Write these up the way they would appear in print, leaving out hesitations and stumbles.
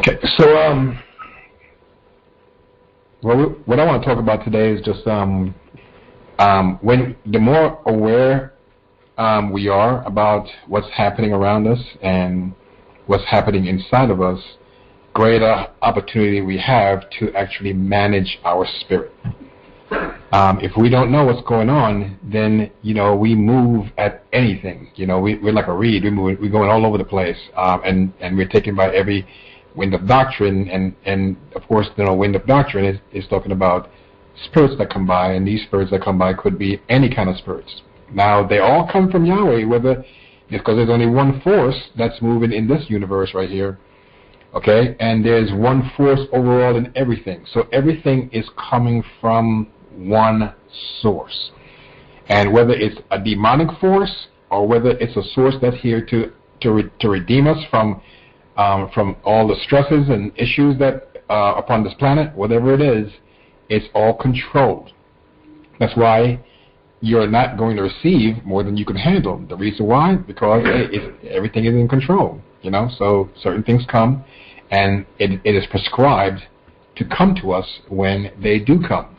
Okay, so what I want to talk about today is just when the more aware we are about what's happening around us and what's happening inside of us, greater opportunity we have to actually manage our spirit. If we don't know what's going on, then we move at anything. We're like a reed. We're going all over the place, and we're taken by every wind of doctrine. And of course, wind of doctrine is talking about spirits that come by, and these spirits that come by could be any kind of spirits. Now, they all come from Yahweh, whether it's because there's only one force that's moving in this universe right here. Okay, and there's one force overall in everything. So everything is coming from one source. And whether it's a demonic force or whether it's a source that's here to redeem us from all the stresses and issues that upon this planet, whatever it is, it's all controlled. That's why you're not going to receive more than you can handle. The reason why? Because everything is in control. So certain things come, and it is prescribed to come to us when they do come.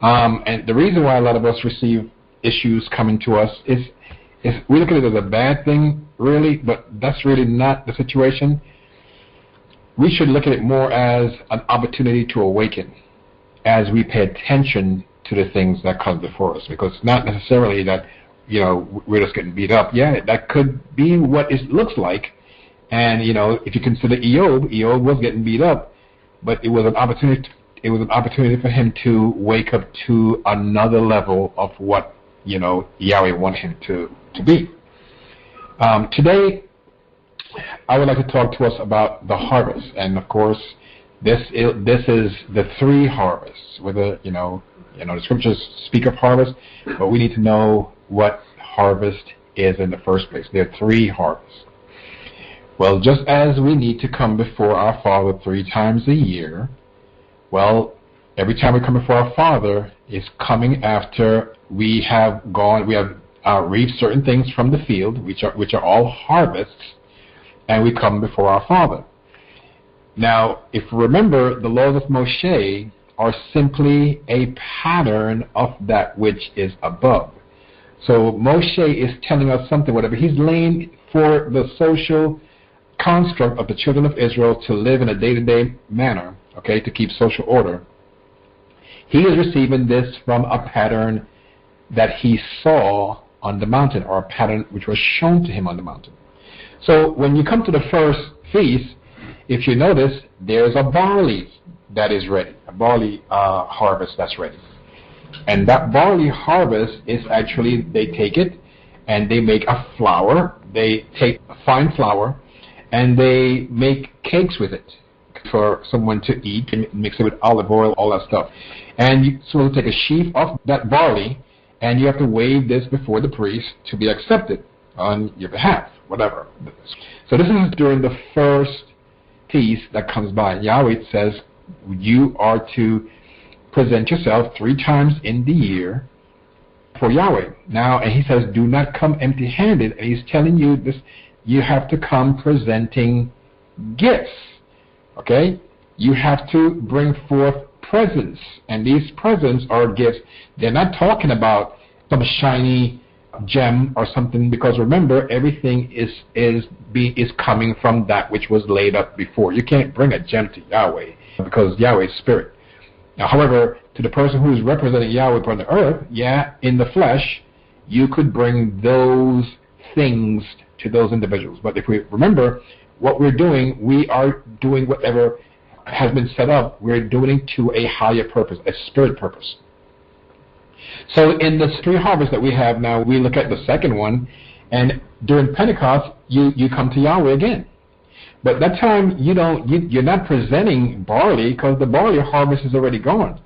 And the reason why a lot of us receive issues coming to us is we look at it as a bad thing, really, but that's really not the situation. We should look at it more as an opportunity to awaken as we pay attention to the things that come before us, because it's not necessarily that we're just getting beat up. Yeah, that could be what it looks like. And if you consider Eob was getting beat up, but it was an opportunity. It was an opportunity for him to wake up to another level of what Yahweh wanted him to be. Today, I would like to talk to us about the harvest, and of course, this is the three harvests. Whether the scriptures speak of harvest, but we need to know what harvest is in the first place. There are three harvests. Well, just as we need to come before our Father 3 times a year, well, every time we come before our Father is coming after we have reaped certain things from the field, which are all harvests, and we come before our Father. Now, if you remember, the laws of Moshe are simply a pattern of that which is above. So Moshe is telling us something, whatever he's laying for the social construct of the children of Israel to live in a day-to-day manner, okay, to keep social order. He is receiving this from a pattern that he saw on the mountain, or a pattern which was shown to him on the mountain. So when you come to the first feast, if you notice, there's a barley that is ready, a barley harvest that's ready. And that barley harvest is actually, they take it and they make a flour. They take a fine flour and they make cakes with it for someone to eat, and mix it with olive oil, all that stuff. And you sort of take a sheaf of that barley, and you have to wave this before the priest to be accepted on your behalf, whatever. So this is during the first feast that comes by. Yahweh says you are to present yourself 3 times in the year for Yahweh. Now, and he says, do not come empty-handed, and he's telling you this, you have to come presenting gifts. Okay? You have to bring forth presents, and these presents are gifts. They're not talking about some shiny gem or something, because remember, everything is coming from that which was laid up before. You can't bring a gem to Yahweh, because Yahweh is spirit. Now, however, to the person who is representing Yahweh upon the earth, yeah, in the flesh, you could bring those things to those individuals. But if we remember what we're doing, we are doing whatever has been set up. We're doing it to a higher purpose, a spirit purpose. So in the 3 harvests that we have now, we look at the second one, and during Pentecost, you come to Yahweh again. But that time, you're not presenting barley, because the barley harvest is already gone.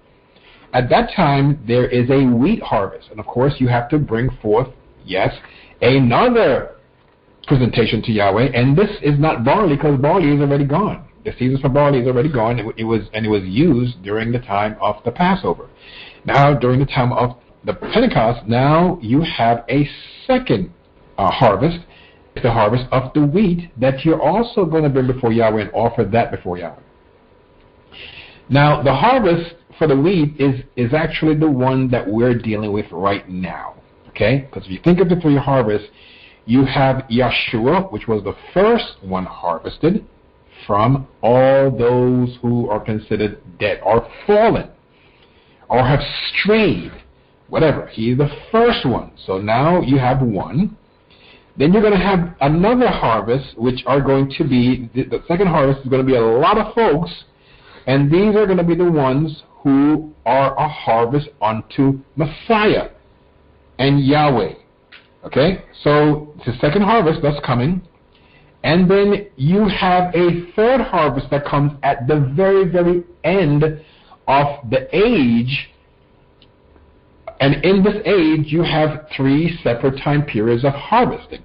At that time, there is a wheat harvest. And of course, you have to bring forth, yes, another presentation to Yahweh. And this is not barley, because barley is already gone. The season for barley is already gone. It was used during the time of the Passover. Now, during the time of the Pentecost, now you have a second harvest. the harvest of the wheat that you're also going to bring before Yahweh and offer that before Yahweh. Now, the harvest for the wheat is actually the one that we're dealing with right now. Okay? Because if you think of the three harvests, you have Yeshua, which was the first one harvested from all those who are considered dead or fallen or have strayed, whatever. He's the first one. So now you have one. Then you're going to have another harvest, which are going to be, the second harvest is going to be a lot of folks, and these are going to be the ones who are a harvest unto Messiah and Yahweh. Okay? So the second harvest that's coming, and then you have a third harvest that comes at the very, very end of the age. And in this age, you have three separate time periods of harvesting.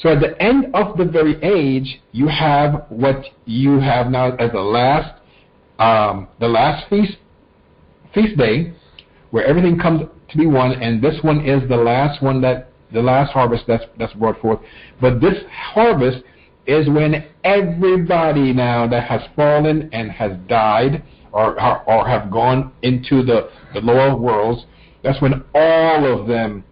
So at the end of the very age, you have what you have now as the last feast day, where everything comes to be one, and this one is the last one the last harvest that's brought forth. But this harvest is when everybody now that has fallen and has died or have gone into the lower worlds, that's when all of them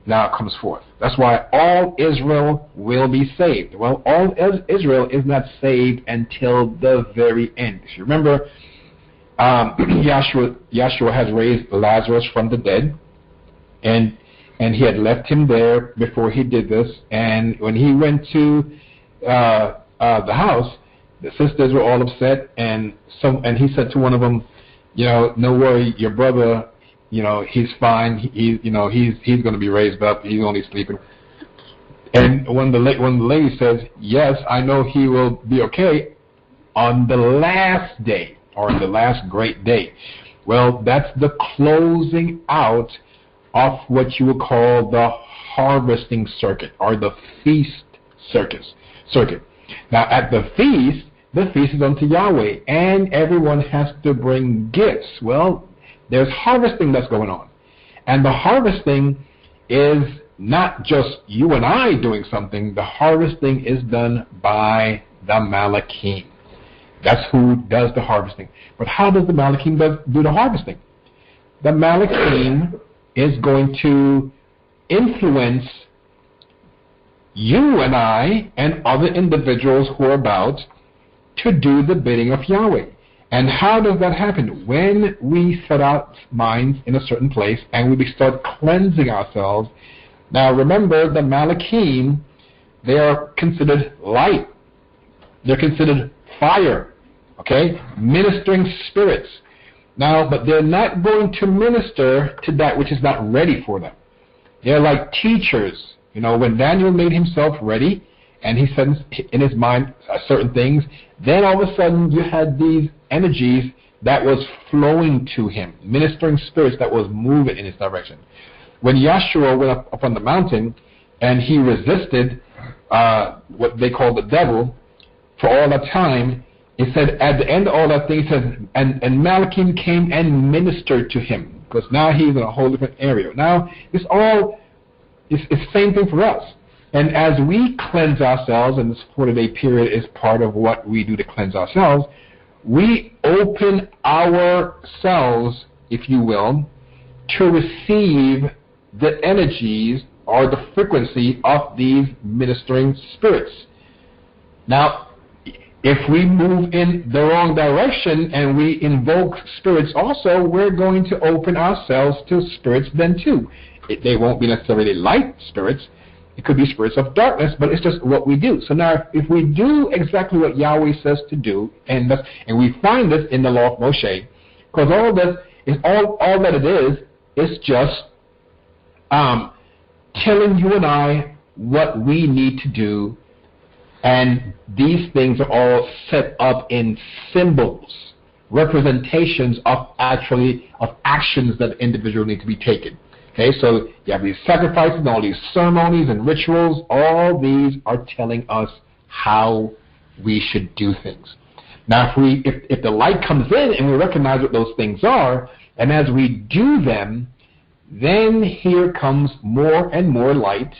now comes forth. That's why all Israel will be saved. Well, all Israel is not saved until the very end. If you remember, Yahshua has raised Lazarus from the dead, and he had left him there before he did this. And when he went to the house, the sisters were all upset, and he said to one of them, no worry, your brother, he's fine. He's going to be raised up. He's only sleeping. And when the lady says, yes, I know he will be okay on the last day, or on the last great day. Well, that's the closing out of what you would call the harvesting circuit, or the feast circuit. Now, at the feast is unto Yahweh, and everyone has to bring gifts. Well, there's harvesting that's going on. And the harvesting is not just you and I doing something. The harvesting is done by the Malakim. That's who does the harvesting. But how does the Malakim do the harvesting? The Malakim is going to influence you and I and other individuals who are about to do the bidding of Yahweh. And how does that happen? When we set our minds in a certain place and we start cleansing ourselves. Now remember, the Malakim, they are considered light. They're considered fire. Okay? Ministering spirits. Now, but they're not going to minister to that which is not ready for them. They're like teachers. When Daniel made himself ready, and he said in his mind certain things, then all of a sudden you had these energies that was flowing to him, ministering spirits that was moving in his direction. When Yahshua went up on the mountain and he resisted what they call the devil for all that time, he said at the end of all that thing, he said, and Malakim came and ministered to him, because now he's in a whole different area. Now it's the same thing for us. And as we cleanse ourselves, and this 40-day period is part of what we do to cleanse ourselves, we open ourselves, if you will, to receive the energies or the frequency of these ministering spirits. Now, if we move in the wrong direction and we invoke spirits also, we're going to open ourselves to spirits then too. They won't be necessarily light spirits. It could be spirits of darkness, but it's just what we do. So now, if we do exactly what Yahweh says to do, and we find this in the law of Moshe, because all this is all that it is just telling you and I what we need to do, and these things are all set up in symbols, representations of actions that individuals need to be taken. Okay, so you have these sacrifices and all these ceremonies and rituals. All these are telling us how we should do things. Now, if the light comes in and we recognize what those things are, and as we do them, then here comes more and more light,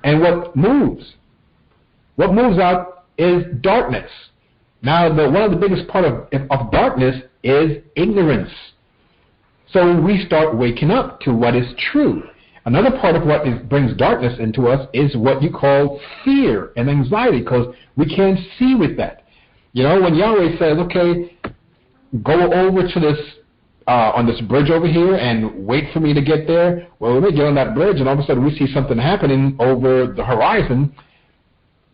And what moves? What moves out is darkness. Now, one of the biggest part of darkness is ignorance. So we start waking up to what is true. Another part of what brings darkness into us is what you call fear and anxiety, because we can't see with that. You know, when Yahweh says, okay, go over to this, on this bridge over here and wait for me to get there, well, we may get on that bridge and all of a sudden we see something happening over the horizon,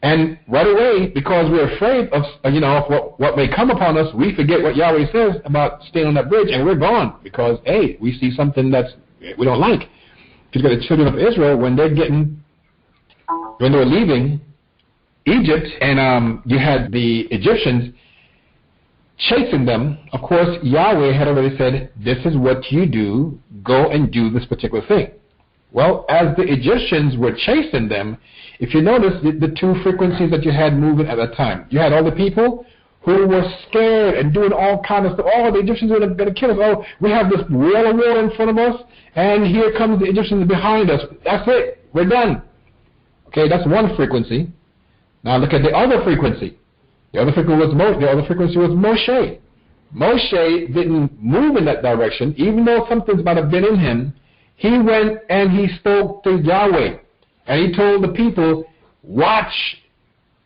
and right away, because we're afraid of, what may come upon us, we forget what Yahweh says about staying on that bridge, and we're gone because, hey, we see something that's we don't like. If you look at the children of Israel, when they were leaving Egypt, and you had the Egyptians chasing them, of course, Yahweh had already said, this is what you do, go and do this particular thing. Well, as the Egyptians were chasing them, if you notice the two frequencies that you had moving at that time, you had all the people who were scared and doing all kinds of stuff. Oh, the Egyptians are going to kill us. Oh, we have this wall of water in front of us, and here comes the Egyptians behind us. That's it. We're done. Okay, that's one frequency. Now look at the other frequency. The other frequency was Moshe. Moshe didn't move in that direction, even though something might have been in him. He went and he spoke to Yahweh, and he told the people, watch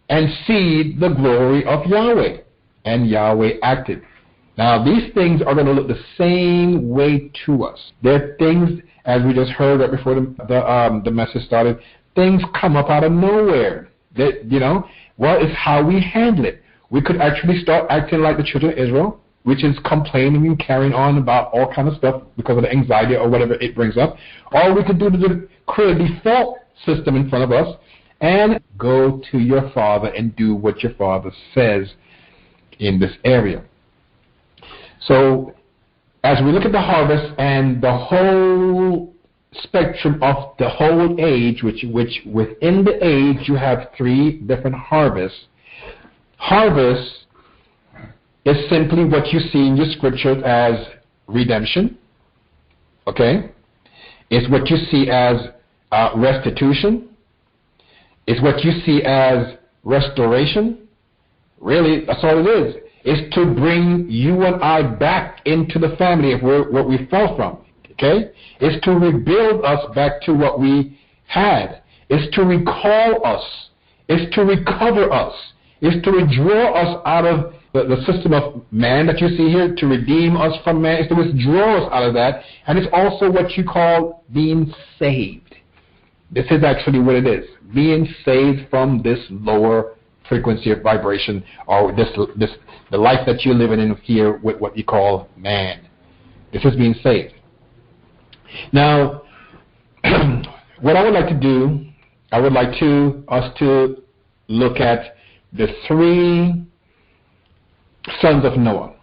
and see the glory of Yahweh. And Yahweh acted. Now, these things are going to look the same way to us. They're things, as we just heard right before the message started, things come up out of nowhere. It's how we handle it. We could actually start acting like the children of Israel, which is complaining and carrying on about all kinds of stuff because of the anxiety or whatever it brings up. Or we could do the create a default system in front of us and go to your father and do what your father says in this area. So as we look at the harvest and the whole spectrum of the whole age, which within the age you have three different harvests. Harvest is simply what you see in your scriptures as redemption. Okay? It's what you see as restitution. It's what you see as restoration. Really, that's all it is. It's to bring you and I back into the family of what we fell from. Okay? It's to rebuild us back to what we had. It's to recall us. It's to recover us. It's to withdraw us out of the system of man that you see here, to redeem us from man. It's to withdraw us out of that. And it's also what you call being saved. This is actually what it is. Being saved from this lower frequency of vibration, or the life that you're living in here with what you call man. This is being saved. Now, what I would like to do, I would like us to look at the three sons of Noah.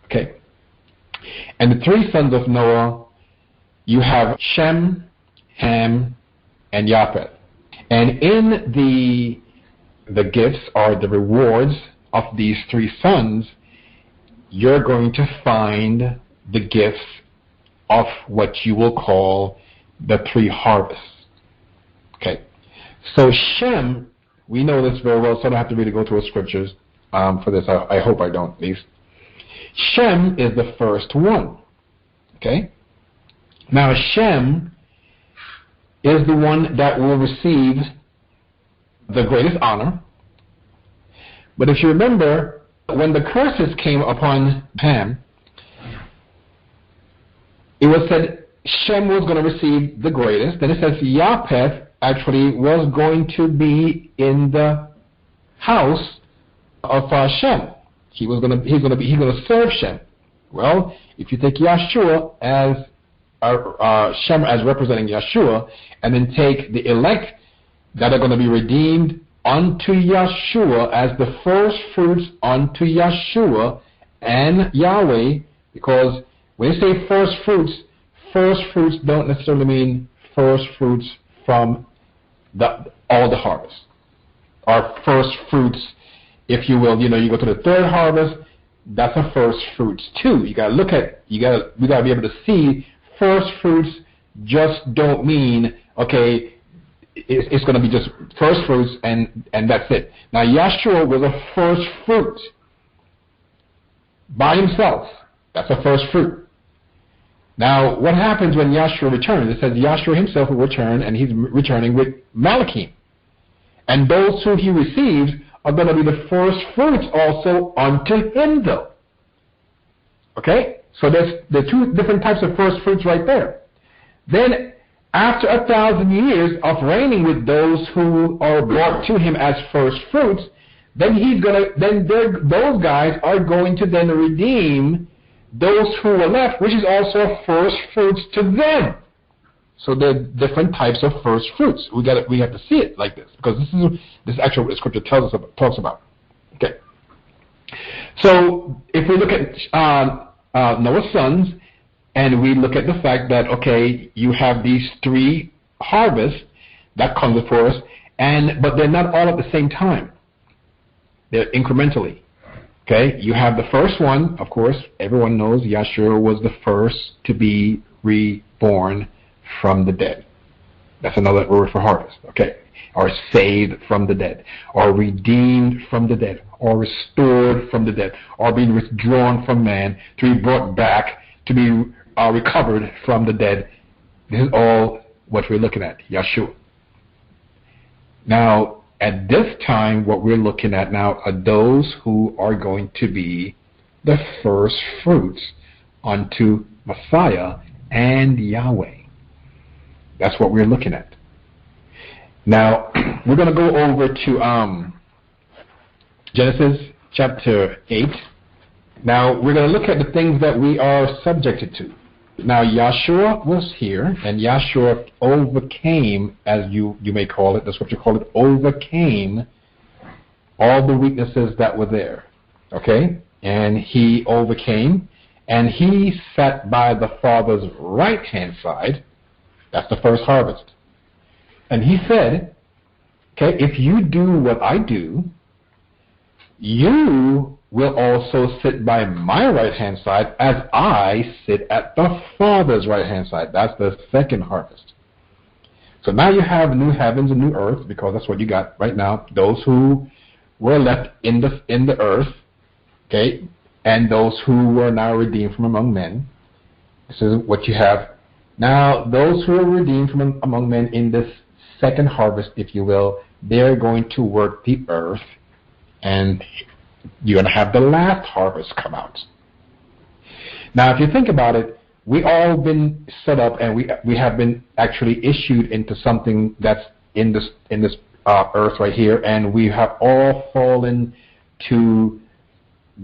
Okay. And the three sons of Noah, you have Shem, Ham, and Japheth. And in the gifts or the rewards of these three sons, you're going to find the gifts of what you will call the three harvests. Okay. So Shem, we know this very well, so I don't have to really go through the scriptures for this. I hope I don't, at least. Shem is the first one. Okay. Now Shem is the one that will receive the greatest honor. But if you remember, when the curses came upon Ham, it was said Shem was going to receive the greatest. Then it says Japheth actually was going to be in the house of Shem. He's going to serve Shem. Well, if you take Yeshua as Shem as representing Yeshua, and then take the elect that are going to be redeemed unto Yeshua as the first fruits unto Yeshua and Yahweh, because when you say first fruits don't necessarily mean first fruits from all the harvest. Or first fruits, if you will, you go to the third harvest, that's a first fruits too. We gotta be able to see first fruits just don't mean, okay, it's going to be just first fruits, and that's it. Now, Yahshua was a first fruit by himself. That's a first fruit. Now, what happens when Yahshua returns? It says Yahshua himself will return, and he's returning with Malakim. And those who he receives are going to be the first fruits also unto him, though. Okay? So there's the two different types of first fruits right there. Then, after 1,000 years of reigning with those who are brought to him as first fruits, then those guys are going to then redeem those who were left, which is also first fruits to them. So there are different types of first fruits. We have to see it like this, because this is actually what the scripture talks about. Okay. So if we look at Noah's sons, and we look at the fact that, okay, you have these three harvests that come before us, but they're not all at the same time. They're incrementally. Okay, you have the first one, of course, everyone knows Yahshua was the first to be reborn from the dead. That's another word for harvest, okay? Or saved from the dead, or redeemed from the dead, or restored from the dead, or being withdrawn from man to be brought back to be recovered from the dead. This is all what we're looking at, Yahshua. Now, at this time, what we're looking at now are those who are going to be the first fruits unto Messiah and Yahweh. That's what we're looking at. Now, we're going to go over to Genesis chapter 8. Now, we're going to look at the things that we are subjected to. Now, Yahshua was here, and Yahshua overcame, as you may call it, the scripture called it, overcame all the weaknesses that were there. Okay? And he overcame, and he sat by the Father's right-hand side. That's the first harvest. And he said, okay, if you do what I do, you will also sit by my right-hand side as I sit at the Father's right-hand side. That's the second harvest. So now you have new heavens and new earth, because that's what you got right now. Those who were left in the earth, okay, and those who were now redeemed from among men. This is what you have. Now, those who are redeemed from among men in this second harvest, if you will, they're going to work the earth, and you're going to have the last harvest come out. Now, if you think about it, we all been set up, and we have been actually issued into something that's in this earth right here, and we have all fallen to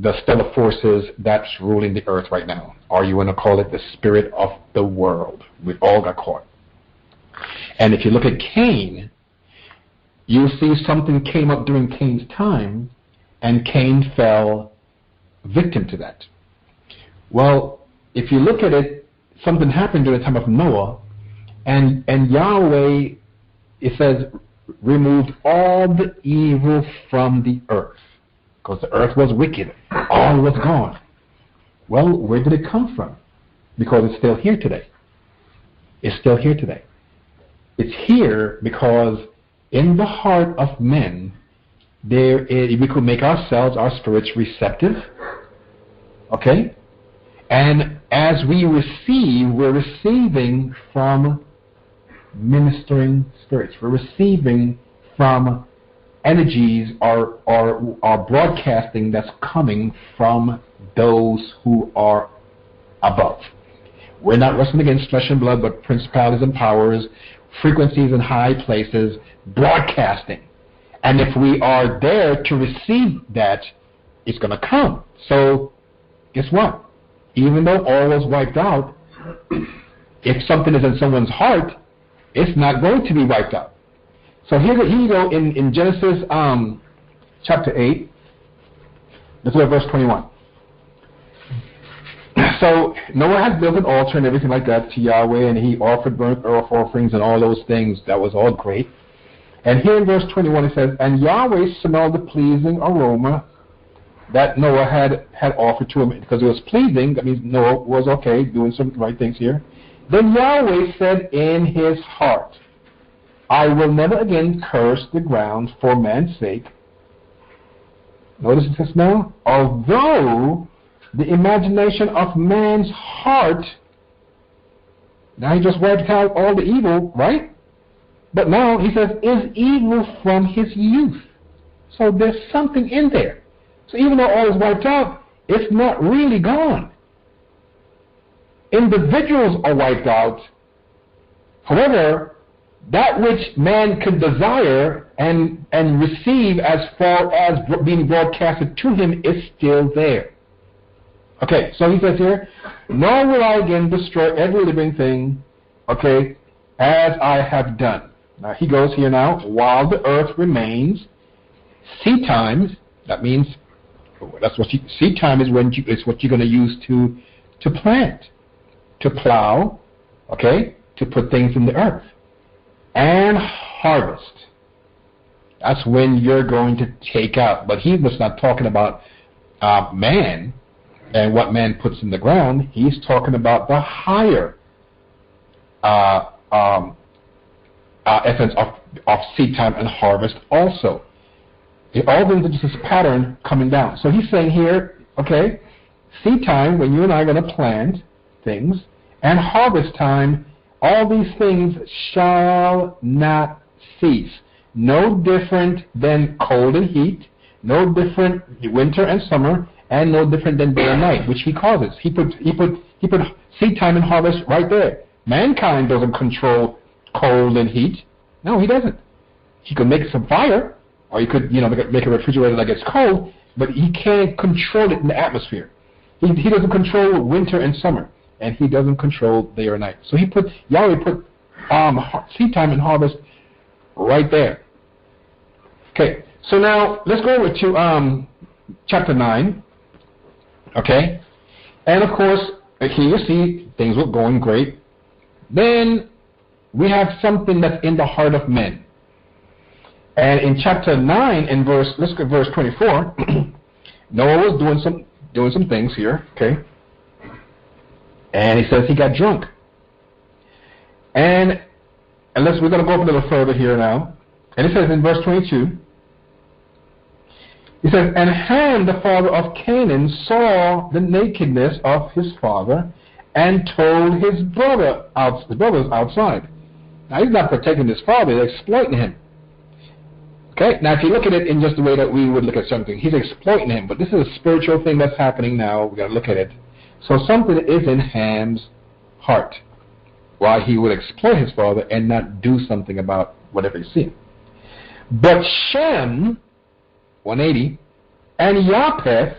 the stellar forces that's ruling the earth right now. Or you want to call it the spirit of the world. We all got caught. And if you look at Cain, you'll see something came up during Cain's time, and Cain fell victim to that. Well, if you look at it, something happened during the time of Noah, and Yahweh, it says, removed all the evil from the earth, because the earth was wicked. All was gone. Well, where did it come from? Because it's still here today. It's still here today. It's here because in the heart of men, we could make ourselves, our spirits, receptive. Okay? And as we receive, we're receiving from ministering spirits. We're receiving from energies or broadcasting that's coming from those who are above. We're not wrestling against flesh and blood, but principalities and powers, frequencies in high places, broadcasting. And if we are there to receive that, it's going to come. So, guess what? Even though all was wiped out, if something is in someone's heart, it's not going to be wiped out. So here you go in Genesis chapter 8. Let's look at verse 21. So Noah had built an altar and everything like that to Yahweh, and he offered burnt earth offerings and all those things. That was all great. And here in verse 21 it says, and Yahweh smelled the pleasing aroma that Noah had offered to him, because it was pleasing. That means Noah was okay, doing some right things here. Then Yahweh said in his heart, I will never again curse the ground for man's sake. Notice it says now, although the imagination of man's heart, now he just wiped out all the evil, right? But now he says, is evil from his youth. So there's something in there. So even though all is wiped out, it's not really gone. Individuals are wiped out. However, that which man could desire and receive as far as being broadcasted to him is still there. Okay, so he says here, nor will I again destroy every living thing, okay, as I have done. Now he goes here now, while the earth remains, seed times, that means, that's what seed time is when it's what you're going to use to plant, to plow, okay, to put things in the earth, and harvest. That's when you're going to take out. But he was not talking about man and what man puts in the ground. He's talking about the higher essence of seed time and harvest also. It all brings into this pattern coming down. So he's saying here, okay, seed time, when you and I are going to plant things, and harvest time, all these things shall not cease. No different than cold and heat, no different winter and summer, and no different than day and night, which he causes. He put seed time and harvest right there. Mankind doesn't control cold and heat. No, he doesn't. He could make some fire, or he could, make a refrigerator that gets cold, but he can't control it in the atmosphere. He doesn't control winter and summer, and he doesn't control day or night. So Yahweh put seed time and harvest right there. Okay, so now let's go over to chapter 9. Okay, and of course here you see things were going great. Then we have something that's in the heart of men. And in chapter 9, let's go to verse 24. Noah was doing some things here, okay? And he says he got drunk. And we're going to go up a little further here now. And it says in verse 22, he says, and Ham, the father of Canaan, saw the nakedness of his father and told his brothers outside. Now he's not protecting his father, he's exploiting him. Okay, now if you look at it in just the way that we would look at something, he's exploiting him, but this is a spiritual thing that's happening now, we've got to look at it. So something is in Ham's heart, why he would exploit his father and not do something about whatever he's seeing. But Shem, 180, and Japheth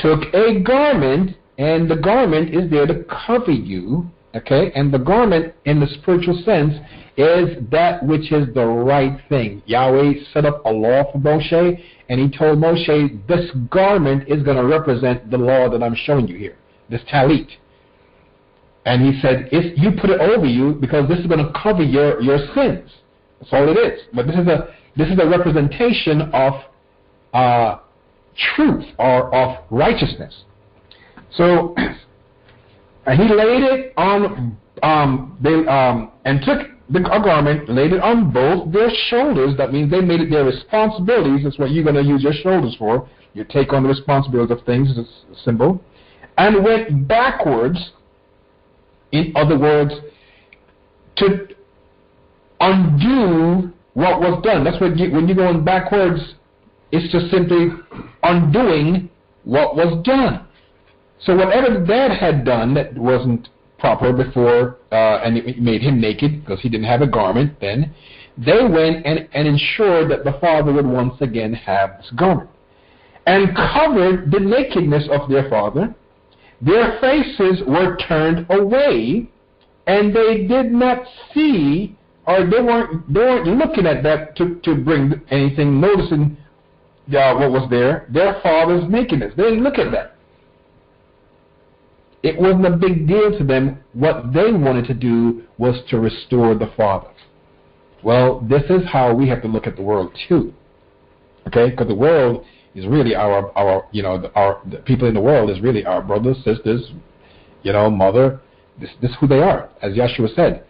took a garment, and the garment is there to cover you, okay? And the garment, in the spiritual sense, is that which is the right thing. Yahweh set up a law for Moshe, and he told Moshe, this garment is going to represent the law that I'm showing you here, this talit. And he said, if you put it over you, because this is going to cover your sins. That's all it is. But this is a representation of truth or of righteousness. So he laid it on, and took a garment, laid it on both their shoulders. That means they made it their responsibilities. That's what you're going to use your shoulders for. You take on the responsibility of things, it's a symbol. And went backwards, in other words, to undo what was done. That's what when you're going backwards, it's just simply undoing what was done. So whatever dad had done that wasn't proper before, and it made him naked because he didn't have a garment then, they went and ensured that the father would once again have this garment. And covered the nakedness of their father. Their faces were turned away, and they did not see, or they weren't looking at that to bring anything, noticing what was there, their father's nakedness. They didn't look at that. It wasn't a big deal to them. What they wanted to do was to restore the father. Well, this is how we have to look at the world too. Okay? Because the world is really the people in the world is really our brothers, sisters, mother. This is who they are. As Yeshua said,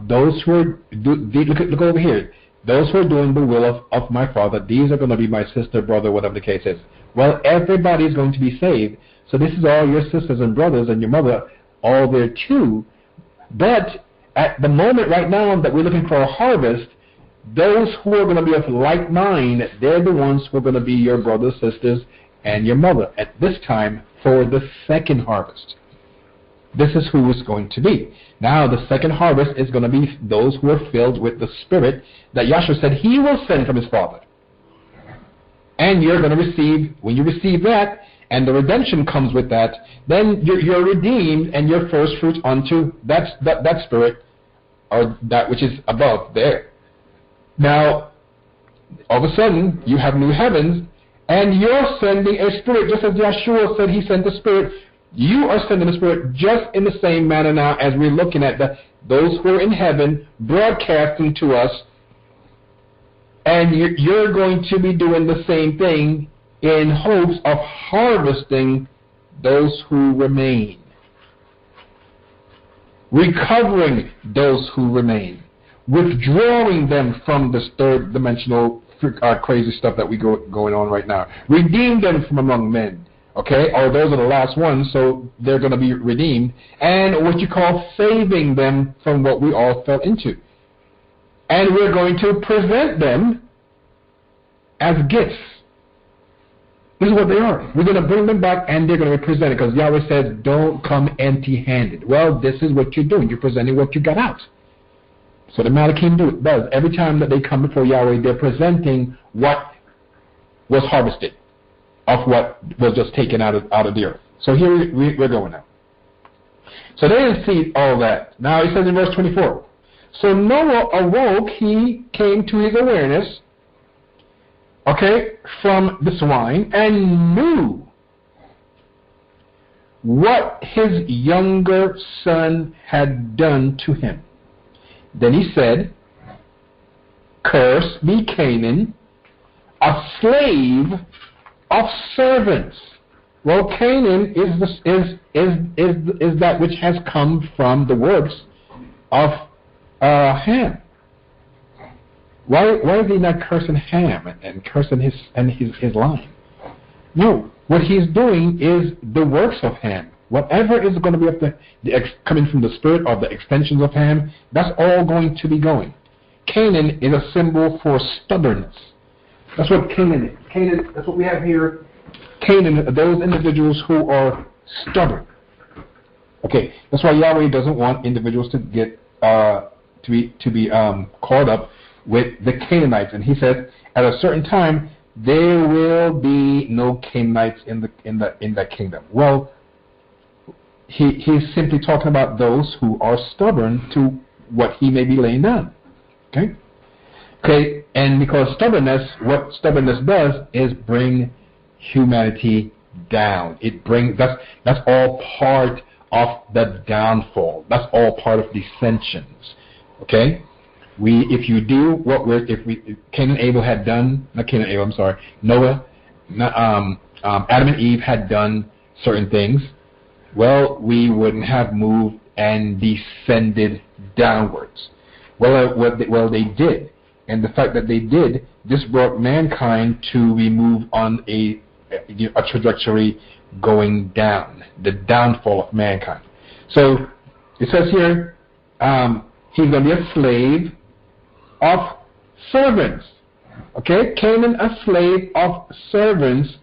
those who are look over here. Those who are doing the will of my Father, these are going to be my sister, brother, whatever the case is. Well, everybody is going to be saved. So this is all your sisters and brothers and your mother, all there too. But at the moment right now that we're looking for a harvest, those who are going to be of like mind, they're the ones who are going to be your brothers, sisters, and your mother at this time for the second harvest. This is who it's going to be. Now, the second harvest is going to be those who are filled with the Spirit that Yahshua said He will send from His Father. And you're going to receive, when you receive that, and the redemption comes with that, then you're redeemed, and your first fruits unto that Spirit, or that which is above there. Now, all of a sudden, you have new heavens, and you're sending a Spirit, just as Yahshua said He sent the Spirit. You are sending the Spirit just in the same manner now as we're looking at those who are in heaven broadcasting to us, and you're going to be doing the same thing in hopes of harvesting those who remain, recovering those who remain, withdrawing them from this third dimensional crazy stuff that we going on right now, redeem them from among men. Okay, or those are the last ones, so they're going to be redeemed, and what you call saving them from what we all fell into. And we're going to present them as gifts. This is what they are. We're going to bring them back, and they're going to be presented, because Yahweh says, don't come empty-handed. Well, this is what you're doing. You're presenting what you got out. So the Malakim does. Every time that they come before Yahweh, they're presenting what was harvested of what was just taken out of the earth. So here we're going now. So they didn't see all that. Now he says in verse 24, so Noah awoke, he came to his awareness, okay, from the swine, and knew what his younger son had done to him. Then he said, cursed be Canaan, a slave of servants. Well, Canaan is that which has come from the works of Ham. Why is he not cursing Ham and cursing his line? No, what he's doing is the works of Ham. Whatever is going to be coming from the spirit of the extensions of Ham, that's all going to be going. Canaan is a symbol for stubbornness. That's what Canaan is. Canaan, that's what we have here. Canaan, those individuals who are stubborn. Okay, that's why Yahweh doesn't want individuals to get to be caught up with the Canaanites. And He said, at a certain time, there will be no Canaanites in that kingdom. Well, he's simply talking about those who are stubborn to what He may be laying down. Okay. Okay, and because what stubbornness does is bring humanity down. That's all part of the downfall. That's all part of dissensions. Okay, Cain and Abel had done, not Cain and Abel, I'm sorry, Noah, Adam and Eve had done certain things. Well, we wouldn't have moved and descended downwards. Well, they did. And the fact that they did, this brought mankind to be moved on a trajectory going down, the downfall of mankind. So it says here, he's going to be a slave of servants. Okay, Canaan, a slave of servants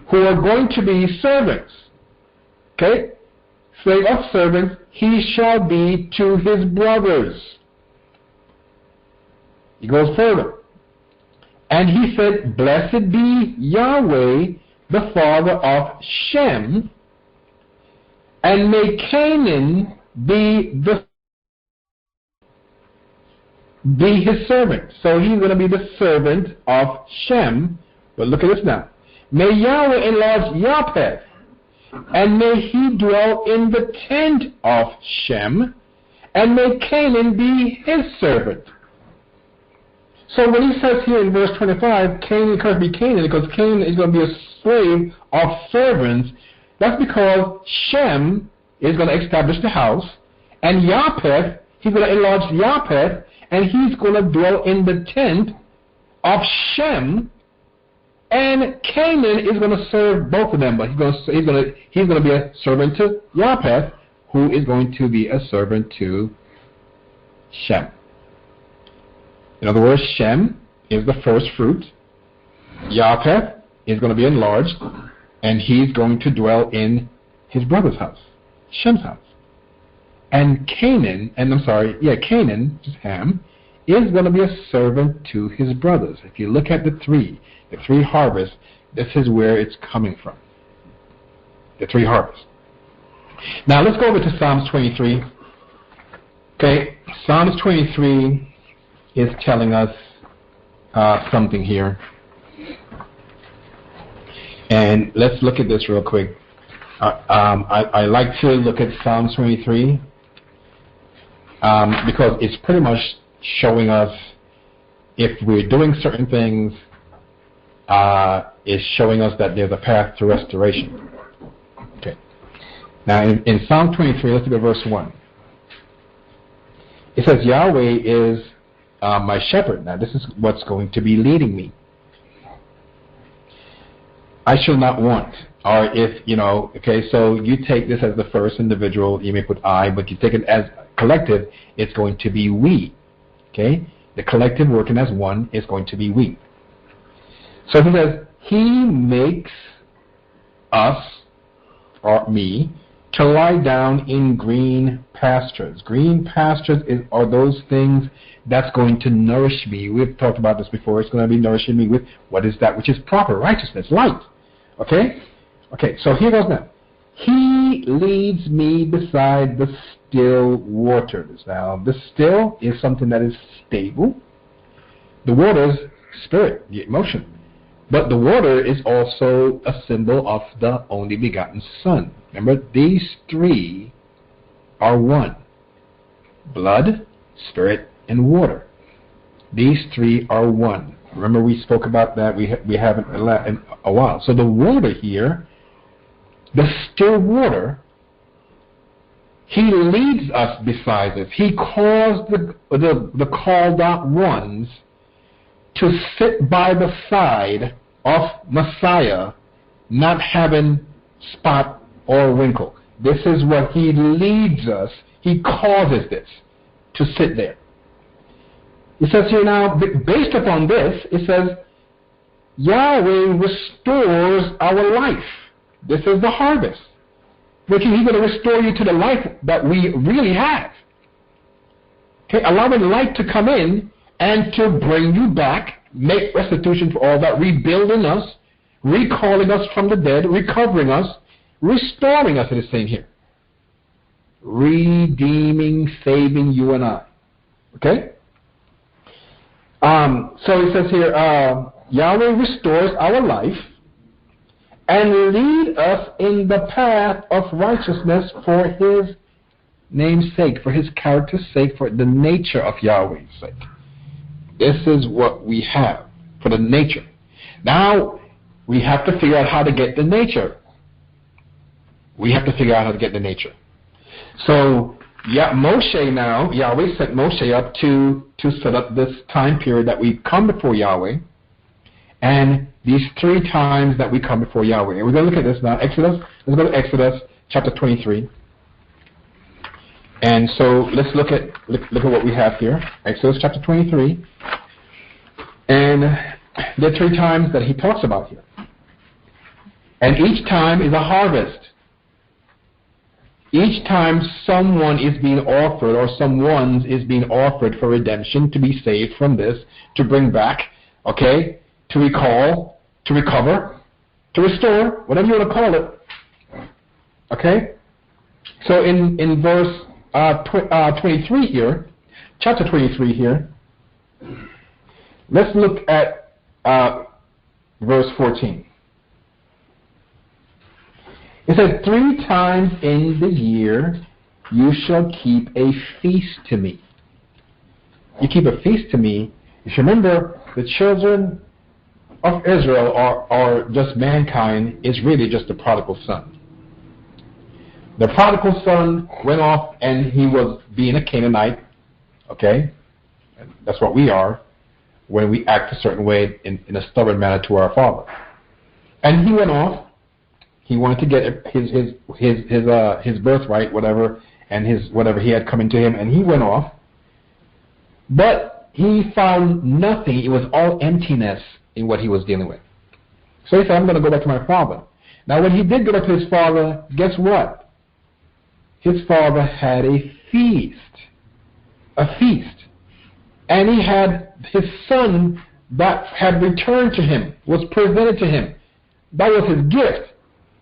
who are going to be servants. Okay, slave of servants, he shall be to his brothers. He goes further. And he said, blessed be Yahweh, the father of Shem, and may Canaan be his servant. So he's going to be the servant of Shem. But look at this now. May Yahweh enlarge Japheth, and may he dwell in the tent of Shem, and may Canaan be his servant. So when he says here in verse 25, Canaan can't be Canaan, because Canaan is going to be a slave of servants, that's because Shem is going to establish the house, And Japheth, he's going to enlarge Japheth, and he's going to dwell in the tent of Shem, and Canaan is going to serve both of them, but he's going to be a servant to Japheth, who is going to be a servant to Shem. In other words, Shem is the first fruit. Japheth is going to be enlarged, and he's going to dwell in his brother's house, Shem's house. And Canaan, which is Ham, is going to be a servant to his brothers. If you look at the three harvests, this is where it's coming from. The three harvests. Now let's go over to Psalms 23. Okay, Psalms 23 is telling us something here. And let's look at this real quick. I like to look at Psalms 23 because it's pretty much showing us if we're doing certain things, it's showing us that there's a path to restoration. Okay. Now in Psalm 23, let's look at verse 1. It says, Yahweh is my shepherd. Now this is what's going to be leading me. I shall not want. Or if, okay, so you take this as the first individual, you may put I, but you take it as collective, it's going to be we. Okay? The collective working as one is going to be we. So he says, he makes us, or me, to lie down in green pastures. Green pastures are those things that's going to nourish me. We've talked about this before. It's going to be nourishing me with what is that which is proper, righteousness, light. Okay? Okay, so here goes now. He leads me beside the still waters. Now, the still is something that is stable. The water is spirit, the emotion. But the water is also a symbol of the only begotten Son. Remember, these three are one. Blood, spirit, and water. These three are one. Remember, we spoke about that. We haven't in a while. So the water here, the still water, he leads us beside it. He calls the called out ones to sit by the side of Messiah, not having spot or wrinkle. This is what he leads us. He causes this to sit there. It says here now, based upon this, it says, Yahweh restores our life. This is the harvest. Which he's going to restore you to the life that we really have. Okay, allowing light to come in and to bring you back, make restitution for all that, rebuilding us, recalling us from the dead, recovering us, restoring us, it is saying here. Redeeming, saving you and I. Okay? So it says here, Yahweh restores our life and lead us in the path of righteousness for his name's sake, for his character's sake, for the nature of Yahweh's sake. This is what we have for the nature. Now, we have to figure out how to get the nature. We have to figure out how to get the nature. So, Moshe now, Yahweh set Moshe up to set up this time period that we come before Yahweh, and these 3 times that we come before Yahweh. And we're going to look at this now. Exodus, let's go to Exodus chapter 23. And so let's look at what we have here. Exodus chapter 23. And there are 3 times that he talks about here. And each time is a harvest. Each time someone is being offered, or someone's is being offered for redemption, to be saved from this, to bring back, okay, to recall, to recover, to restore, whatever you want to call it. Okay? So in verse 23 here, chapter 23 here, let's look at verse 14. It says, 3 times in the year you shall keep a feast to me. You keep a feast to me. If you remember, the children of Israel, or just mankind, is really just the prodigal son. The prodigal son went off and he was being a Canaanite. Okay? That's what we are when we act a certain way in a stubborn manner to our father. And he went off. He wanted to get his birthright, whatever, and his whatever he had coming to him, and he went off. But he found nothing. It was all emptiness in what he was dealing with. So he said, I'm going to go back to my father. Now, when he did go back to his father, guess what? His father had a feast. A feast. And he had his son that had returned to him, was presented to him. That was his gift.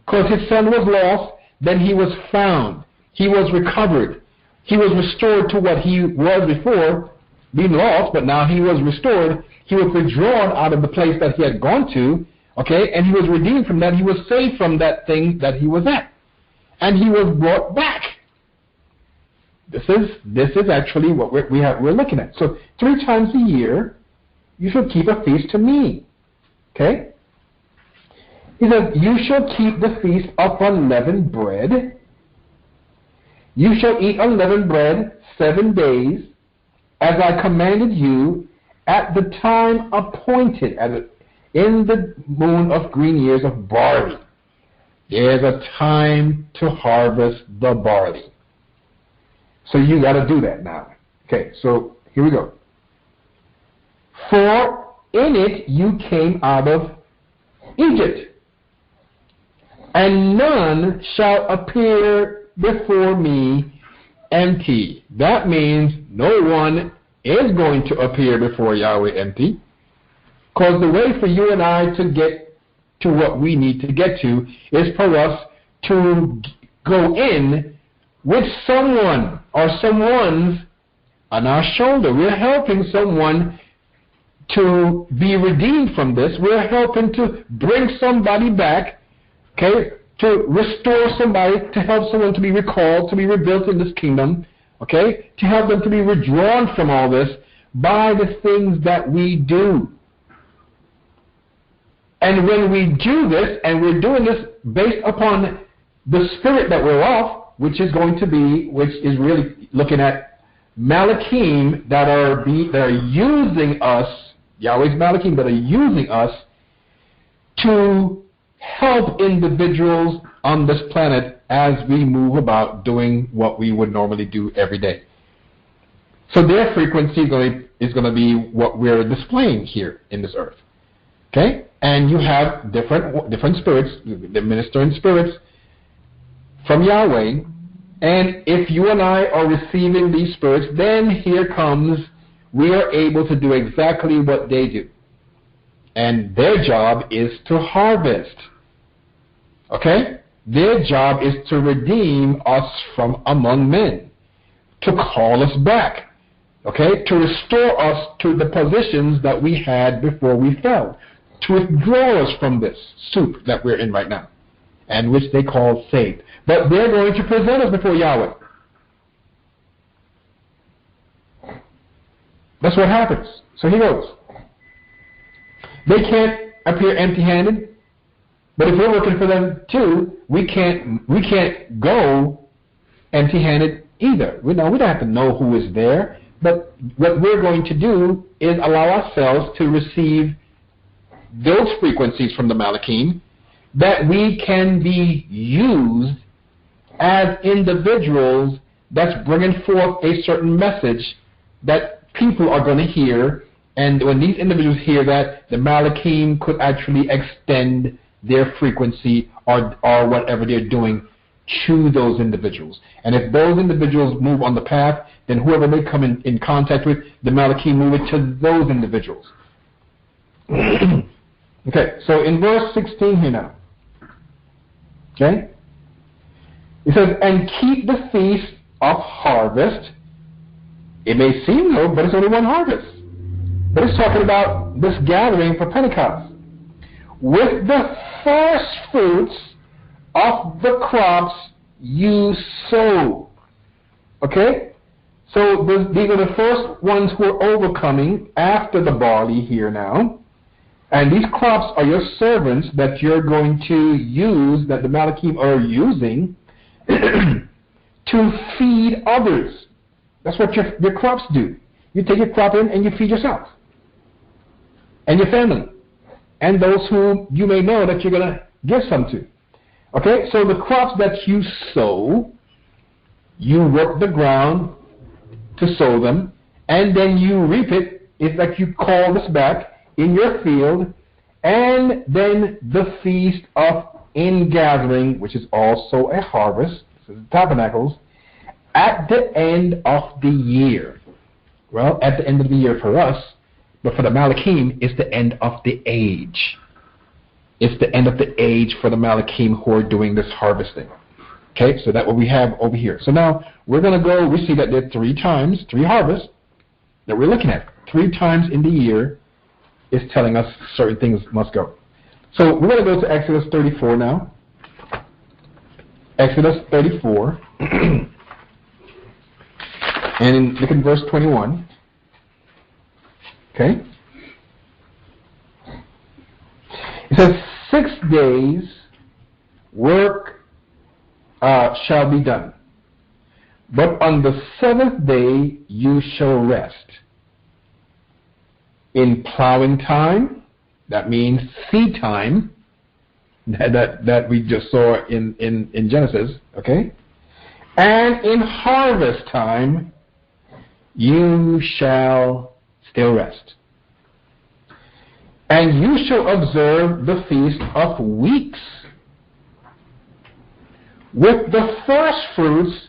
Because his son was lost, then he was found. He was recovered. He was restored to what he was before, being lost, but now he was restored. He was withdrawn out of the place that he had gone to, okay, and he was redeemed from that. He was saved from that thing that he was at. And he was brought back. This is actually what we're looking at. So 3 times a year, you shall keep a feast to me. Okay? He says, you shall keep the feast of unleavened bread. You shall eat unleavened bread 7 days, as I commanded you, at the time appointed, in the moon of green years of barley. There's a time to harvest the barley. So you got to do that now. Okay, so here we go. For in it you came out of Egypt, and none shall appear before me empty. That means no one is going to appear before Yahweh empty. Because the way for you and I to get to what we need to get to is for us to go in with someone or someone's on our shoulder. We're helping someone to be redeemed from this. We're helping to bring somebody back, okay, to restore somebody, to help someone to be recalled, to be rebuilt in this kingdom, okay, to help them to be withdrawn from all this by the things that we do. And when we do this, and we're doing this based upon the spirit that we're of, which is really looking at Malakim that are using us, Yahweh's Malakim that are using us to help individuals on this planet as we move about doing what we would normally do every day. So their frequency is going to be what we're displaying here in this earth. Okay? And you have different spirits, the ministering spirits from Yahweh. And if you and I are receiving these spirits, then here comes, we are able to do exactly what they do. And their job is to harvest. Okay? Their job is to redeem us from among men, to call us back, okay? To restore us to the positions that we had before we fell, to withdraw us from this soup that we're in right now, and which they call saved. But they're going to present us before Yahweh. That's what happens. So he goes. They can't appear empty-handed, but if we're working for them too, we can't go empty-handed either. We don't have to know who is there, but what we're going to do is allow ourselves to receive those frequencies from the Malakim that we can be used as individuals that's bringing forth a certain message that people are going to hear. And when these individuals hear that, the Malakim could actually extend their frequency or whatever they're doing to those individuals. And if those individuals move on the path, then whoever they come in contact with, the Malakim move it to those individuals. Okay, so in verse 16 here now. Okay? It says, and keep the feast of harvest. It may seem low, but it's only one harvest. But it's talking about this gathering for Pentecost. With the first fruits of the crops you sow. Okay? So these are the first ones who are overcoming after the barley here now. And these crops are your servants that you're going to use, that the Malakim are using, to feed others. That's what your crops do. You take your crop in and you feed yourself and your family and those who you may know that you're going to give some to. Okay, so the crops that you sow, you work the ground to sow them, and then you reap it. It's like you call this back in your field, and then the feast of ingathering, which is also a harvest, this is the tabernacles, at the end of the year. Well, at the end of the year for us, but for the Malakim, it's the end of the age. It's the end of the age for the Malakim who are doing this harvesting. Okay, so that's what we have over here. So now we're going to go, we see that there are 3 harvests that we're looking at. 3 times in the year is telling us certain things must go. So we're going to go to Exodus 34 now. Exodus 34. And look at verse 21. Okay. It says, 6 days work shall be done, but on the 7th day you shall rest. In plowing time, that means seed time, that we just saw in Genesis, okay? And in harvest time, you shall still rest. And you shall observe the feast of weeks with the first fruits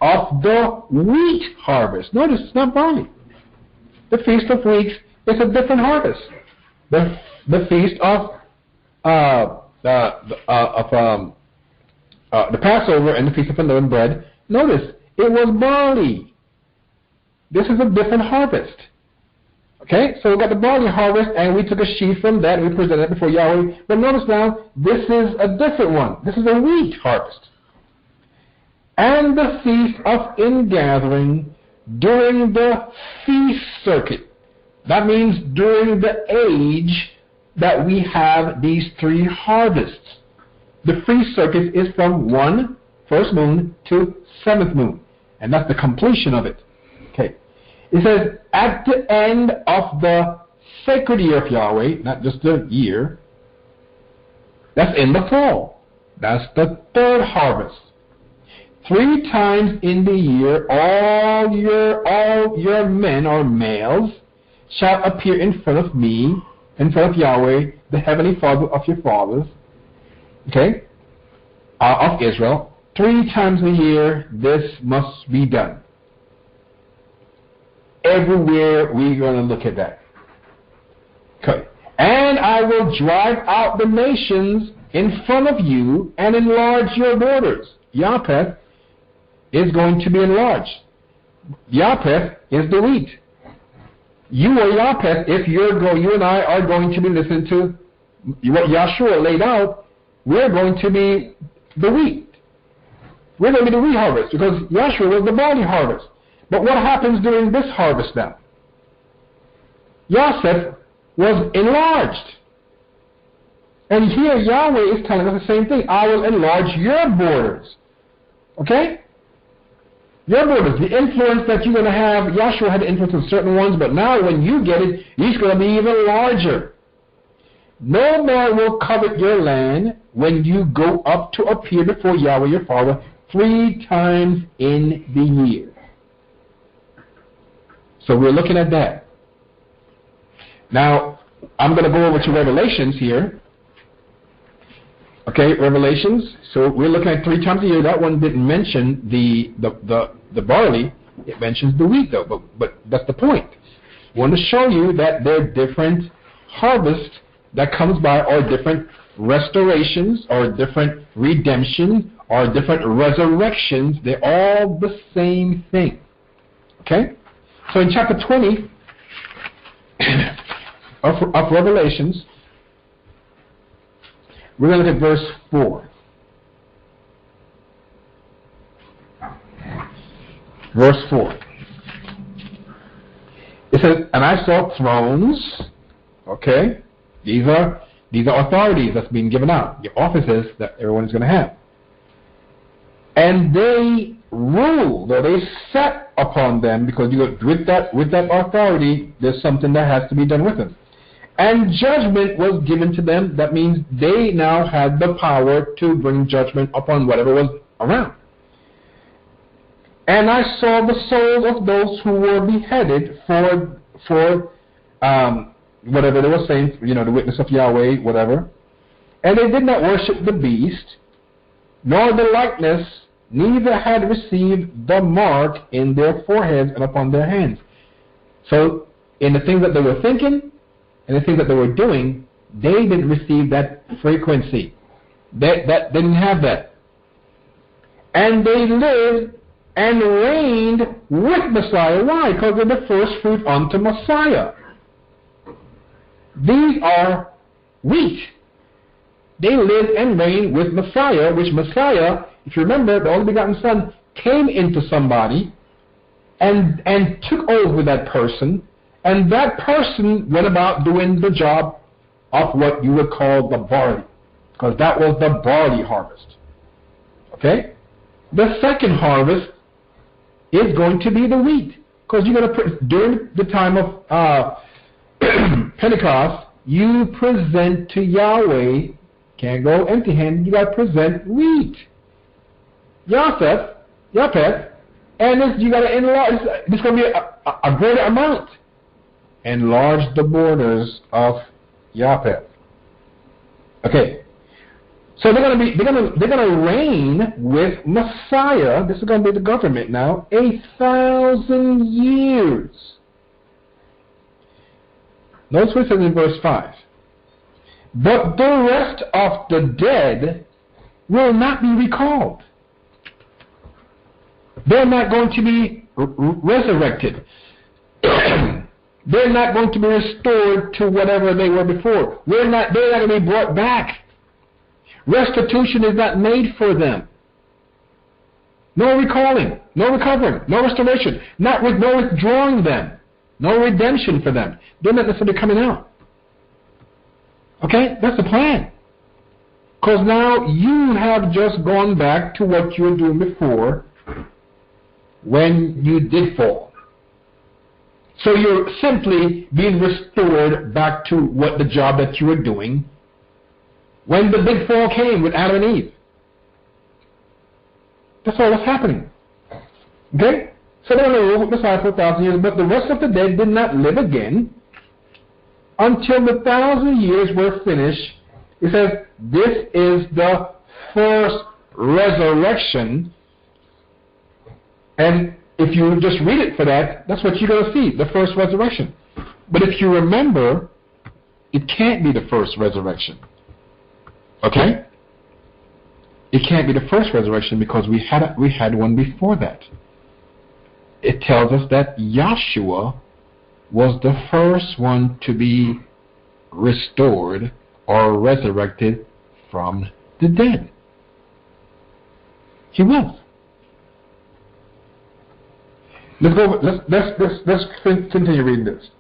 of the wheat harvest. Notice, it's not barley. The Feast of Weeks is a different harvest. The Feast of the Passover and the Feast of Unleavened Bread, notice, it was barley. This is a different harvest. Okay, so we got the barley harvest, and we took a sheaf from that, and we presented it before Yahweh. But notice now, this is a different one. This is a wheat harvest. And the feast of ingathering during the feast circuit. That means during the age that we have these 3 harvests. The feast circuit is from 1 first moon to 7th moon. And that's the completion of it. Okay. It says, at the end of the sacred year of Yahweh, not just the year, that's in the fall. That's the 3rd harvest. 3 times in the year, all your men or males shall appear in front of me, in front of Yahweh, the heavenly Father of your fathers, okay, of Israel. 3 times a year, this must be done. Everywhere we're going to look at that. Okay. And I will drive out the nations in front of you and enlarge your borders. Japheth is going to be enlarged. Japheth is the wheat. You are Japheth if you and I are going to be listening to what Yahshua laid out. We're going to be the wheat. We're going to be the wheat harvest because Yahshua was the barley harvest. But what happens during this harvest now? Japheth was enlarged. And here Yahweh is telling us the same thing. I will enlarge your borders. Okay? Your borders, the influence that you're going to have, Yahshua had influence on certain ones, but now when you get it, he's going to be even larger. No man will covet your land when you go up to appear before Yahweh your Father 3 times in the year. So we're looking at that. Now, I'm going to go over to Revelations here. Okay, Revelations. So we're looking at 3 times a year. That one didn't mention the barley. It mentions the wheat, though. But that's the point. I want to show you that there are different harvests that comes by, or different restorations, or different redemption, or different resurrections. They're all the same thing. Okay? So in chapter 20 of Revelations, we're going to look at verse 4. Verse 4. It says, and I saw thrones, okay? These are authorities that's being given out, the offices that everyone is going to have. and they ruled, or they sat upon them, because with that authority, there's something that has to be done with them. And judgment was given to them. That means they now had the power to bring judgment upon whatever was around. And I saw the souls of those who were beheaded for whatever they were saying, the witness of Yahweh, whatever. And they did not worship the beast, nor the likeness, neither had received the mark in their foreheads and upon their hands. So, in the things that they were thinking and the things that they were doing, they didn't receive that frequency. That didn't have that. And they lived and reigned with Messiah. Why? Because they're the first fruit unto Messiah. These are wheat. They lived and reigned with Messiah, which Messiah, if you remember, the only begotten Son came into somebody and took over that person, and that person went about doing the job of what you would call the barley, because that was the barley harvest. Okay? The second harvest is going to be the wheat, because you're going to put, during the time of Pentecost, you present to Yahweh. Can't go empty-handed. You got to present wheat. Japheth, and you got to enlarge. This is going to be a greater amount. Enlarge the borders of Japheth. Okay. So they're going to reign with Messiah. This is going to be the government now. 1,000 years. Notice what it says in verse 5. But the rest of the dead will not be recalled. They're not going to be resurrected. They're not going to be restored to whatever they were before. They're not going to be brought back. Restitution is not made for them. No recalling, no recovering, no restoration, no withdrawing them, no redemption for them. They're not necessarily coming out. Okay, that's the plan. Because now you have just gone back to what you were doing before when you did fall. So you're simply being restored back to what the job that you were doing when the big fall came with Adam and Eve. That's all that's happening. Okay? So they're going to rule with Messiah for 1,000 years, but the rest of the dead did not live again until the 1,000 years were finished. It says, this is the first resurrection. And if you just read it for that, that's what you're going to see, the first resurrection. But if you remember, it can't be the first resurrection. Okay? It can't be the first resurrection because we had one before that. It tells us that Yahshua was the first one to be restored or resurrected from the dead. He was. Let's continue reading this.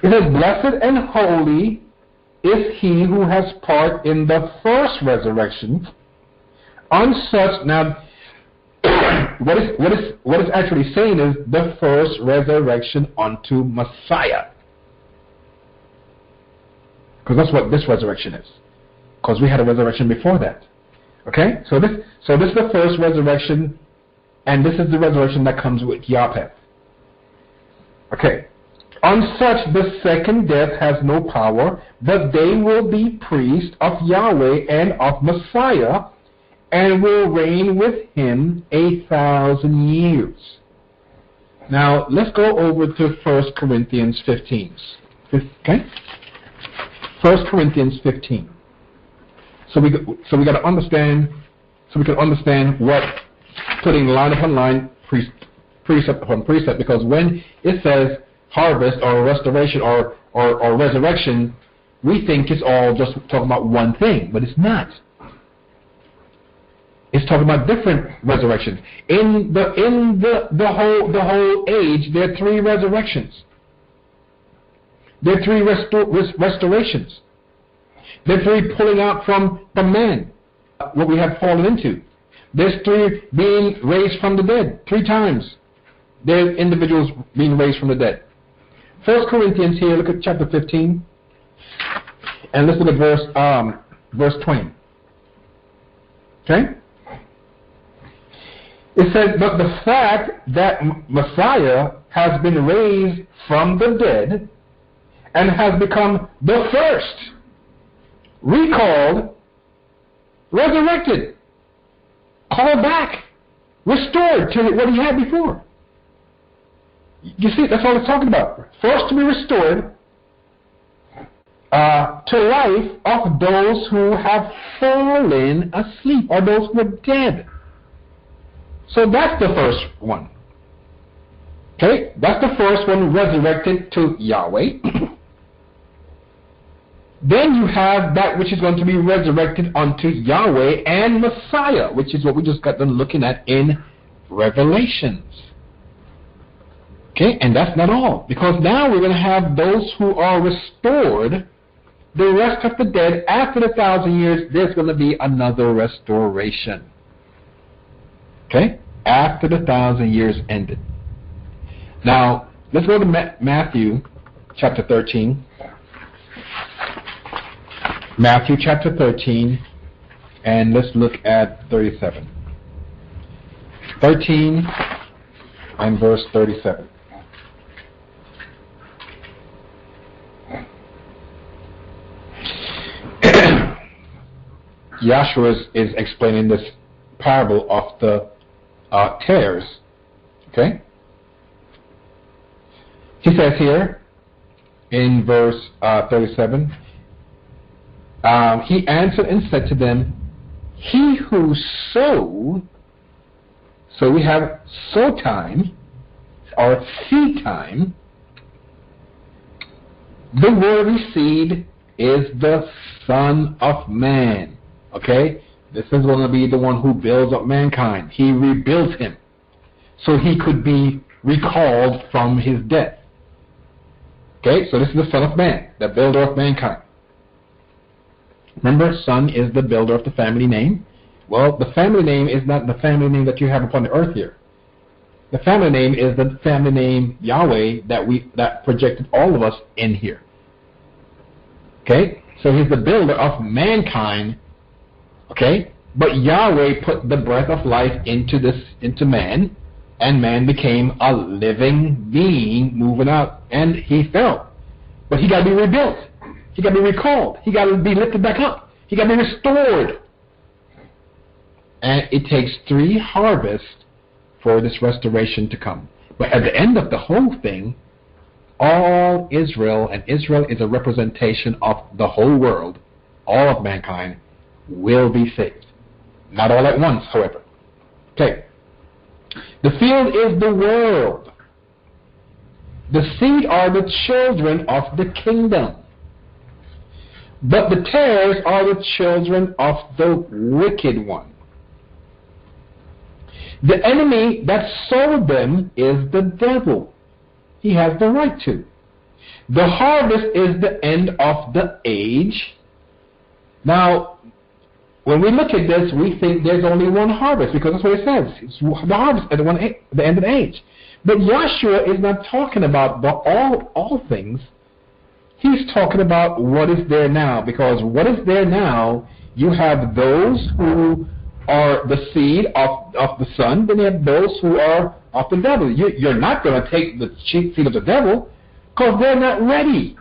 It says, blessed and holy is he who has part in the first resurrection. On such, now, what is actually saying is the first resurrection unto Messiah. Because that's what this resurrection is. Because we had a resurrection before that. Okay? So this is the first resurrection, and this is the resurrection that comes with Japheth. Okay. On such the second death has no power, but they will be priests of Yahweh and of Messiah, and will reign with him 1,000 years. Now, let's go over to 1 Corinthians 15. Okay? 1 Corinthians 15. So we got to understand, so we can understand what putting line upon line, precept upon precept, because when it says harvest or restoration or resurrection, we think it's all just talking about one thing, but it's not. It's talking about different resurrections. In the whole age, there are three resurrections. There are three restorations. There are three pulling out from man. what we have fallen into. There's three being raised from the dead. 3 times there's individuals being raised from the dead. 1 Corinthians here, look at chapter 15. And let's look at verse 20. Okay? It says, but the fact that Messiah has been raised from the dead and has become the first, recalled, resurrected, called back, restored to what he had before. You see, that's all it's talking about. First to be restored to life of those who have fallen asleep, or those who are dead. So that's the first one. Okay, that's the first one, resurrected to Yahweh. Then you have that which is going to be resurrected unto Yahweh and Messiah, which is what we just got done looking at in Revelations. Okay, and that's not all, because now we're going to have those who are restored. The rest of the dead, after the 1,000 years, there's going to be another restoration. Okay, after the 1,000 years ended. Now, let's go to Matthew chapter 13. Matthew chapter 13, and let's look at 37. 13 and verse 37. Yahshua is explaining this parable of the tares. Okay? He says here in verse 37, he answered and said to them, he who sowed, so we have sow time, or seed time. The word seed is the Son of Man. Okay? This is going to be the one who builds up mankind. He rebuilds him so he could be recalled from his death. Okay? So this is the Son of Man, the builder of mankind. Remember, Son is the builder of the family name. Well, the family name is not the family name that you have upon the earth here. The family name is the family name Yahweh that projected all of us in here. Okay? So he's the builder of mankind. Okay? But Yahweh put the breath of life into man, and man became a living being moving out, and he fell. But he got to be rebuilt. He got to be recalled. He got to be lifted back up. He got to be restored. And it takes 3 harvests for this restoration to come. But at the end of the whole thing, all Israel, and Israel is a representation of the whole world, all of mankind, will be saved. Not all at once, however. Okay. The field is the world. The seed are the children of the kingdom. But the tares are the children of the wicked one. The enemy that sowed them is the devil. He has the right to. The harvest is the end of the age. Now, when we look at this, we think there's only one harvest, because that's what it says. It's the harvest at the end of the age. But Yahshua is not talking about all things. He's talking about what is there now, because what is there now, you have those who are the seed of the Son, then you have those who are of the devil. You're not going to take the seed of the devil, because they're not ready.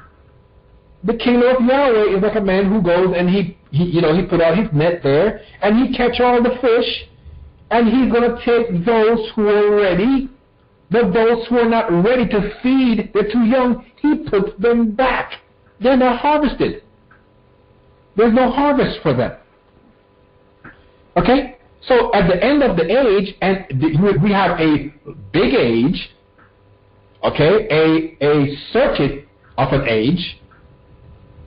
The kingdom of Yahweh is like a man who goes and he put out his net there, and he catch all the fish, and he's going to take those who are ready. But those who are not ready to feed, they're too young, he puts them back. They're not harvested. There's no harvest for them. Okay? So at the end of the age, and we have a big age, okay, a circuit of an age,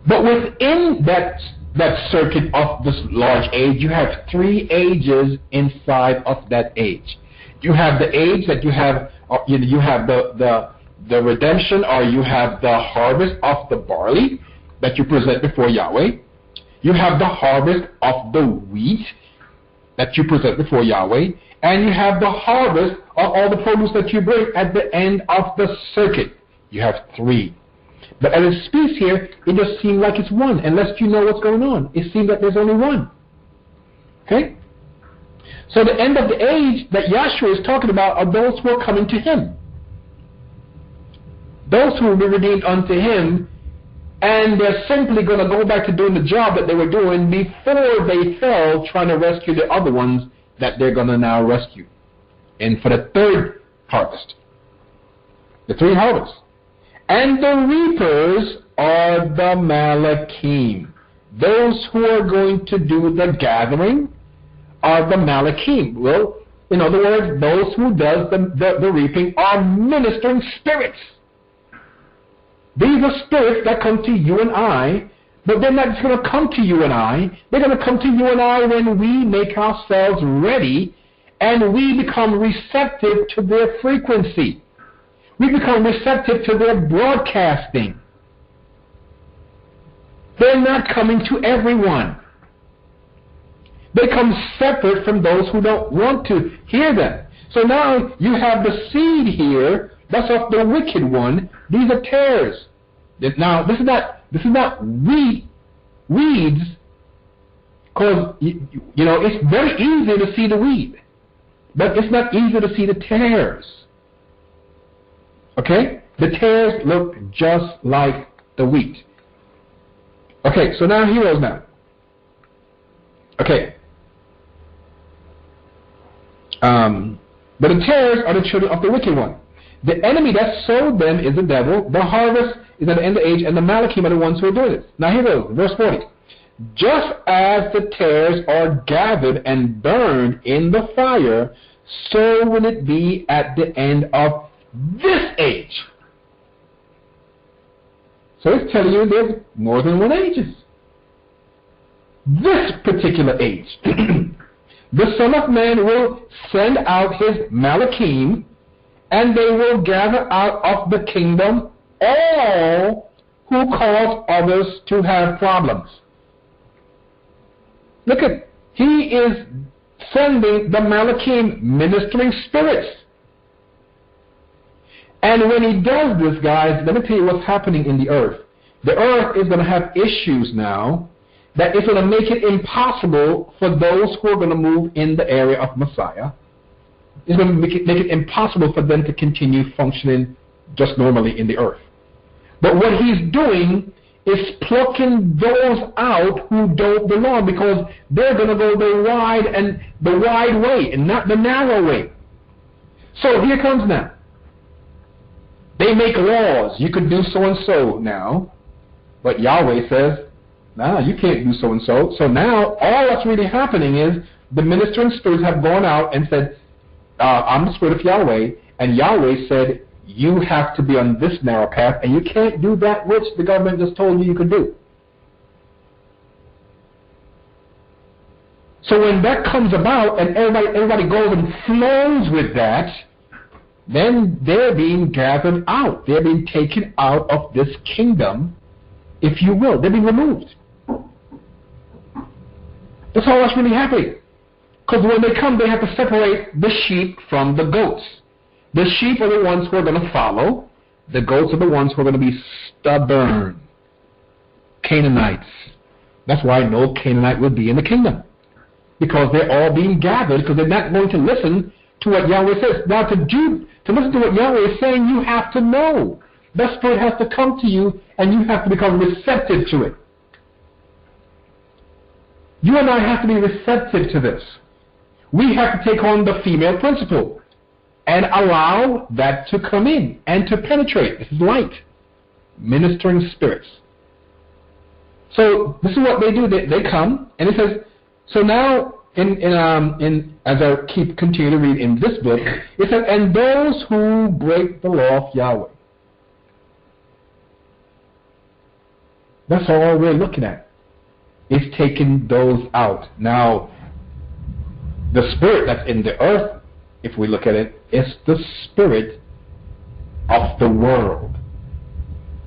but within that circuit of this large age, you have 3 ages inside of that age. You have the age that you have the redemption, or you have the harvest of the barley that you present before Yahweh. You have the harvest of the wheat that you present before Yahweh, and you have the harvest of all the produce that you bring at the end of the circuit. You have 3. But as it speaks here, it just seems like it's 1, unless you know what's going on. It seems that there's only 1. Okay? So the end of the age that Yahshua is talking about are those who are coming to him. Those who will be redeemed unto him, and they're simply going to go back to doing the job that they were doing before they fell, trying to rescue the other ones that they're going to now rescue. And for the 3rd harvest. The 3 harvests. And the reapers are the Malakim. Those who are going to do the gathering are the Malakim. Well, in other words, those who does the reaping are ministering spirits. These are spirits that come to you and I, but they're not just going to come to you and I. They're going to come to you and I when we make ourselves ready and we become receptive to their frequency. We become receptive to their broadcasting. They're not coming to everyone. They come separate from those who don't want to hear them. So now you have the seed here. That's of the wicked one. These are tares. Now this is not weeds, because you know it's very easy to see the weed, but it's not easy to see the tares. Okay, the tares look just like the wheat. Okay, so now here goes now. Okay. But the tares are the children of the wicked one. The enemy that sowed them is the devil. The harvest is at the end of the age, and the Malakim are the ones who are doing it. Now here goes, verse 40. Just as the tares are gathered and burned in the fire, so will it be at the end of this age. So it's telling you there's more than one ages. This particular age. The Son of Man will send out his Malakim, and they will gather out of the kingdom all who cause others to have problems. Look at, he is sending the Malakim, ministering spirits. And when he does this, guys, let me tell you what's happening in the earth. The earth is going to have issues now that is going to make it impossible for those who are going to move in the area of Messiah. It's going to make it impossible for them to continue functioning just normally in the earth. But what he's doing is plucking those out who don't belong, because they're going to go the wide way and not the narrow way. So here comes now. They make laws. You could do so and so now, but Yahweh says, "Nah, you can't do so and so." So now all that's really happening is the ministering spirits have gone out and said, "I'm the spirit of Yahweh," and Yahweh said, "You have to be on this narrow path, and you can't do that which the government just told you could do." So when that comes about and everybody goes and flows with that, then they're being gathered out. They're being taken out of this kingdom, if you will. They're being removed. That's all that's really happening. Because when they come, they have to separate the sheep from the goats. The sheep are the ones who are going to follow. The goats are the ones who are going to be stubborn. Canaanites. That's why no Canaanite will be in the kingdom. Because they're all being gathered, because they're not going to listen to what Yahweh says. Now to listen to what Yahweh is saying, you have to know. The Spirit has to come to you, and you have to become receptive to it. You and I have to be receptive to this. We have to take on the female principle and allow that to come in and to penetrate. This is light. Ministering spirits. So this is what they do. They come, and it says, so now, as I continue to read in this book, it says, and those who break the law of Yahweh. That's all we're looking at. Is taking those out. Now, the spirit that's in the earth, if we look at it, is the spirit of the world.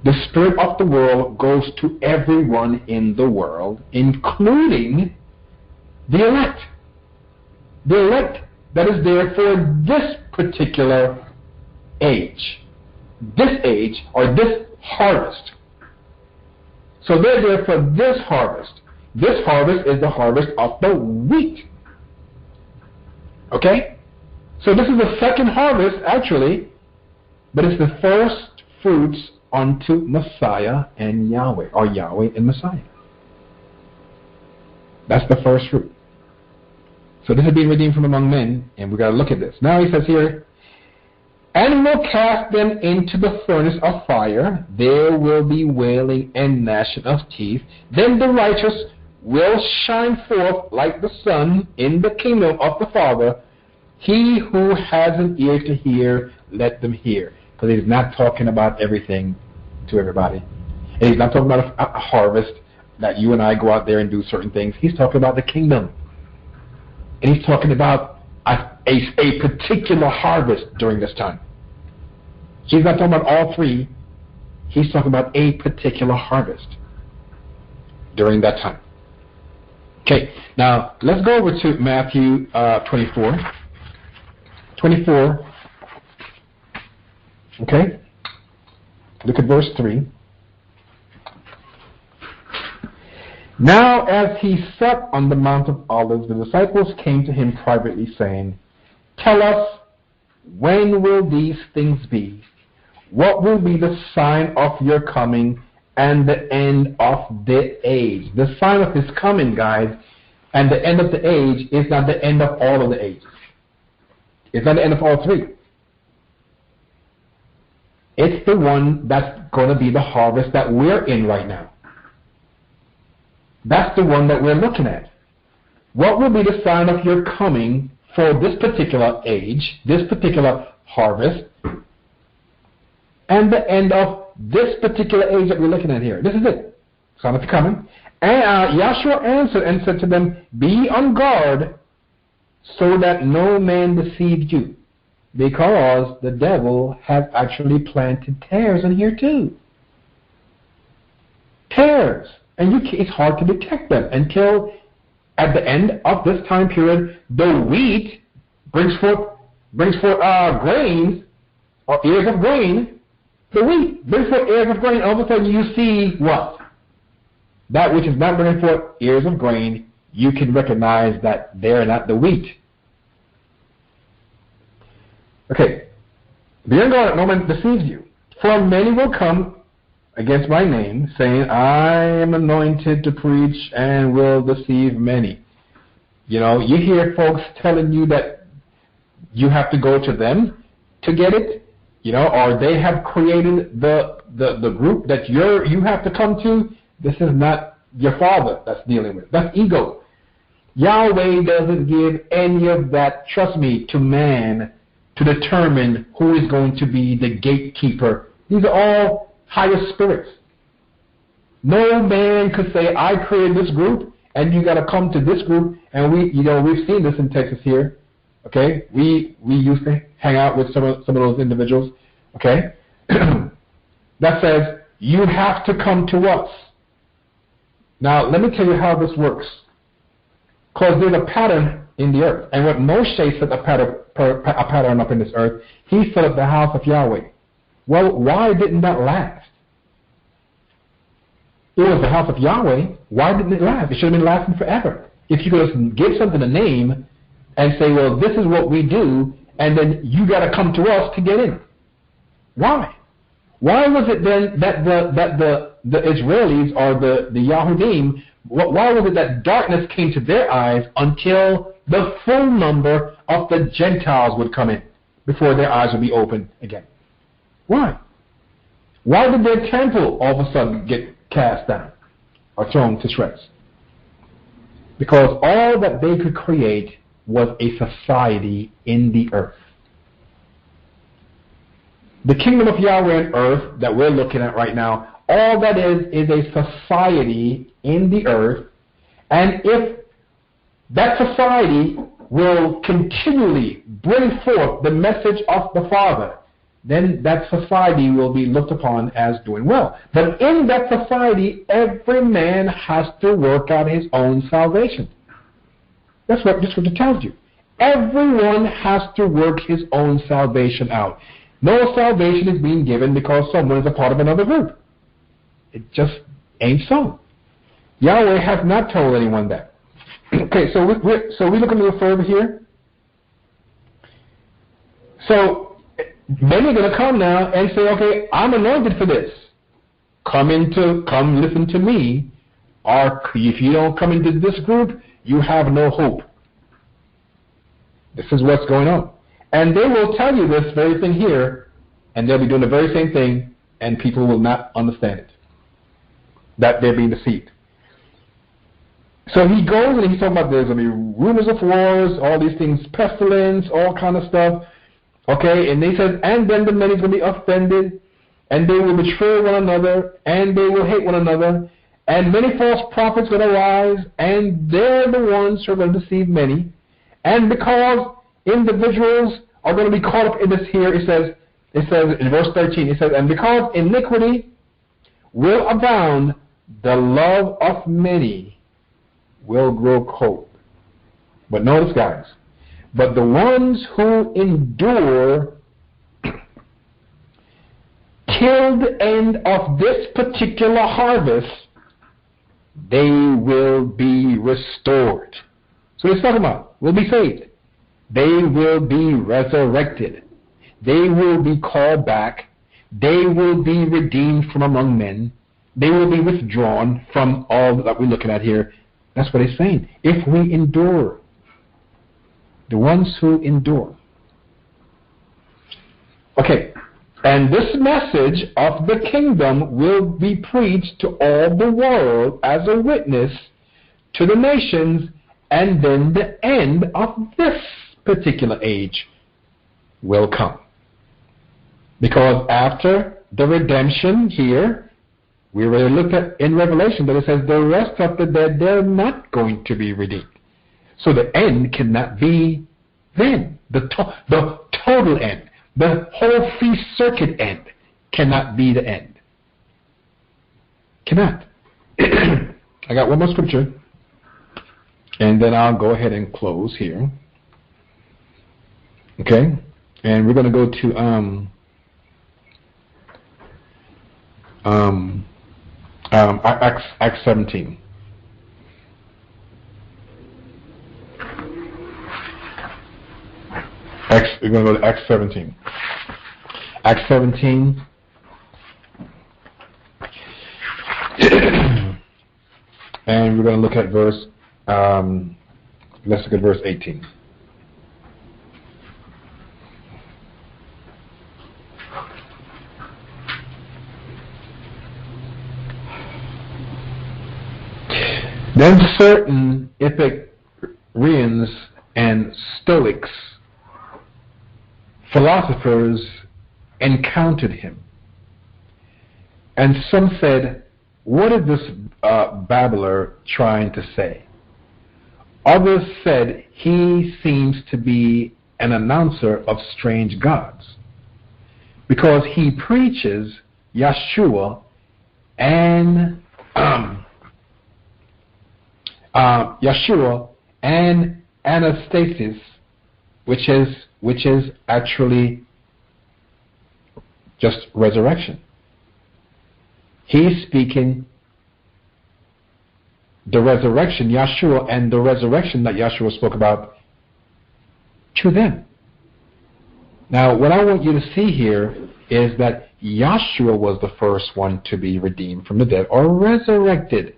The Spirit of the world goes to everyone in the world, including the elect. The elect that is there for this particular age. This age, or this harvest. So they're there for this harvest. This harvest is the harvest of the wheat. Okay? So this is the second harvest, actually, but it's the first fruits unto Messiah and Yahweh, or Yahweh and Messiah. That's the first fruit. So this is being redeemed from among men, and we've got to look at this. Now he says here, and will cast them into the furnace of fire. There will be wailing and gnashing of teeth. Then the righteous will shine forth like the sun in the kingdom of the Father. He who has an ear to hear, let them hear. Because he's not talking about everything to everybody. And he's not talking about a harvest that you and I go out there and do certain things. He's talking about the kingdom. And he's talking about a particular harvest during this time. He's not talking about all three. He's talking about a particular harvest during that time. Okay, now let's go over to Matthew 24. 24. Okay, look at verse 3. Now as he sat on the Mount of Olives, the disciples came to him privately, saying, Tell us, when will these things be? What will be the sign of your coming and the end of the age? The sign of his coming, guys, and the end of the age is not the end of all of the ages. It's not the end of all three. It's the one that's going to be the harvest that we're in right now. That's the one that we're looking at. What will be the sign of your coming for this particular age, this particular harvest, and the end of this particular age that we're looking at here? This is it. Sign of your coming. And Yahshua answered and said to them, Be on guard so that no man deceive you, because the devil has actually planted tares in here too. Tares. And it's hard to detect them until at the end of this time period, the wheat brings forth grains or ears of grain. The wheat brings forth ears of grain. All of a sudden you see what? That which is not bringing forth ears of grain, you can recognize that they're not the wheat. Okay. Be on guard, no man deceives you. For many will come against my name, saying, I am anointed to preach, and will deceive many. You know, you hear folks telling you that you have to go to them to get it, you know, or they have created the group that you have to come to. This is not your Father that's dealing with. That's ego. Yahweh doesn't give any of that, trust me, to man to determine who is going to be the gatekeeper. These are all higher spirits. No man could say, I created this group, and you got to come to this group. And we've seen this in Texas here. Okay, we used to hang out with some of those individuals. Okay, that says you have to come to us. Now let me tell you how this works. Because there's a pattern in the earth, and what Moshe set a pattern up in this earth, he set up the house of Yahweh. Well, why didn't that last? It was the house of Yahweh. Why didn't it last? It should have been lasting forever. If you could give something a name and say, well, this is what we do, and then you got to come to us to get in. Why? Why was it then that the Israelis or the Yahudim, why was it that darkness came to their eyes until the full number of the Gentiles would come in before their eyes would be open again? Why? Why did their temple all of a sudden get cast down or thrown to shreds? Because all that they could create was a society in the earth. The kingdom of Yahweh on earth that we're looking at right now, all that is a society in the earth, and if that society will continually bring forth the message of the Father, then that society will be looked upon as doing well. But in that society, every man has to work out his own salvation. That's what it tells you. Everyone has to work his own salvation out. No salvation is being given because someone is a part of another group. It just ain't so. Yahweh has not told anyone that. Okay, so we look a little further here. So many are going to come now and say, okay, I'm anointed for this. Come listen to me. Or if you don't come into this group, you have no hope. This is what's going on. And they will tell you this very thing here, and they'll be doing the very same thing, and people will not understand it. That they're being deceived. So he goes and he's talking about there's going to be rumors of wars, all these things, pestilence, all kind of stuff. Okay, and they said, and then the many is going to be offended, and they will betray one another, and they will hate one another, and many false prophets will arise, and they're the ones who are going to deceive many. And because individuals are going to be caught up in this here, it says in verse 13, it says, and because iniquity will abound, the love of many will grow cold. But notice, guys, but the ones who endure till the end of this particular harvest, they will be restored. So let's talk about, will be saved. They will be resurrected. They will be called back. They will be redeemed from among men. They will be withdrawn from all that we're looking at here. That's what it's saying. If we endure, the ones who endure. Okay, and this message of the kingdom will be preached to all the world as a witness to the nations, and then the end of this particular age will come. Because after the redemption here, we already looked at in Revelation that it says the rest of the dead, they're not going to be redeemed. So the end cannot be then. The total end, the whole feast circuit end cannot be the end. Cannot. I got one more scripture, and then I'll go ahead and close here. Okay? And we're going to go to Acts 17. We're going to go to Acts 17. Acts 17. And we're going to look at verse, let's look at verse 18. Then certain Epicureans and Stoics, philosophers, encountered him. And some said, what is this babbler trying to say? Others said, he seems to be an announcer of strange gods, because he preaches Yeshua and Anastasis, which is actually just resurrection. He's speaking the resurrection, Yeshua, and the resurrection that Yeshua spoke about to them. Now, what I want you to see here is that Yeshua was the first one to be redeemed from the dead or resurrected.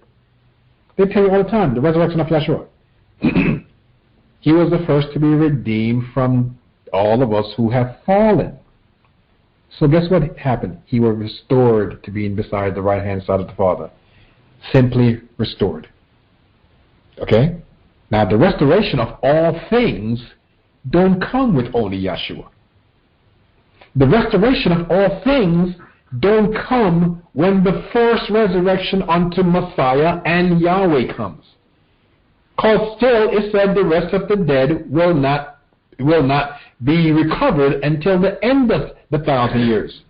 They tell you all the time, the resurrection of Yeshua. He was the first to be redeemed from all of us who have fallen. So guess what happened? He was restored to being beside the right-hand side of the Father. Simply restored. Okay? Now, the restoration of all things don't come with only Yeshua. The restoration of all things don't come when the first resurrection unto Messiah and Yahweh comes. Because still it said the rest of the dead will not be recovered until the end of the 1,000 years.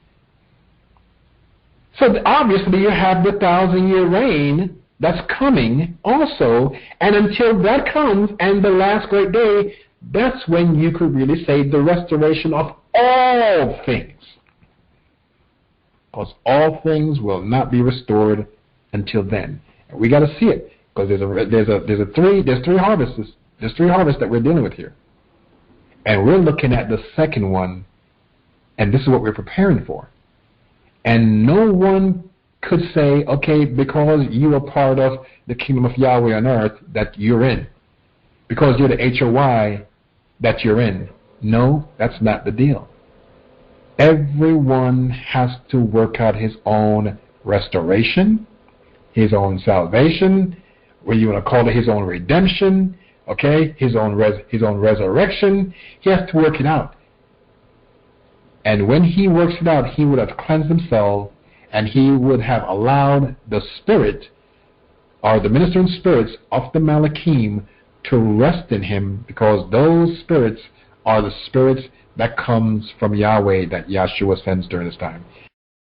So obviously you have the 1,000-year reign that's coming also, and until that comes and the last great day, that's when you could really say the restoration of all things. Because all things will not be restored until then. And we got to see it, because there's three harvests. There's three harvests that we're dealing with here. And we're looking at the second one, and this is what we're preparing for. And no one could say, okay, because you are part of the kingdom of Yahweh on earth, that you're in. Because you're the HOY, that you're in. No, that's not the deal. Everyone has to work out his own restoration, his own salvation, whether you want to call it his own redemption, okay, his own resurrection. He has to work it out. And when he works it out, he would have cleansed himself, and he would have allowed the spirit, or the ministering spirits of the Malakim, to rest in him, because those spirits are the spirits that comes from Yahweh that Yahshua sends during this time.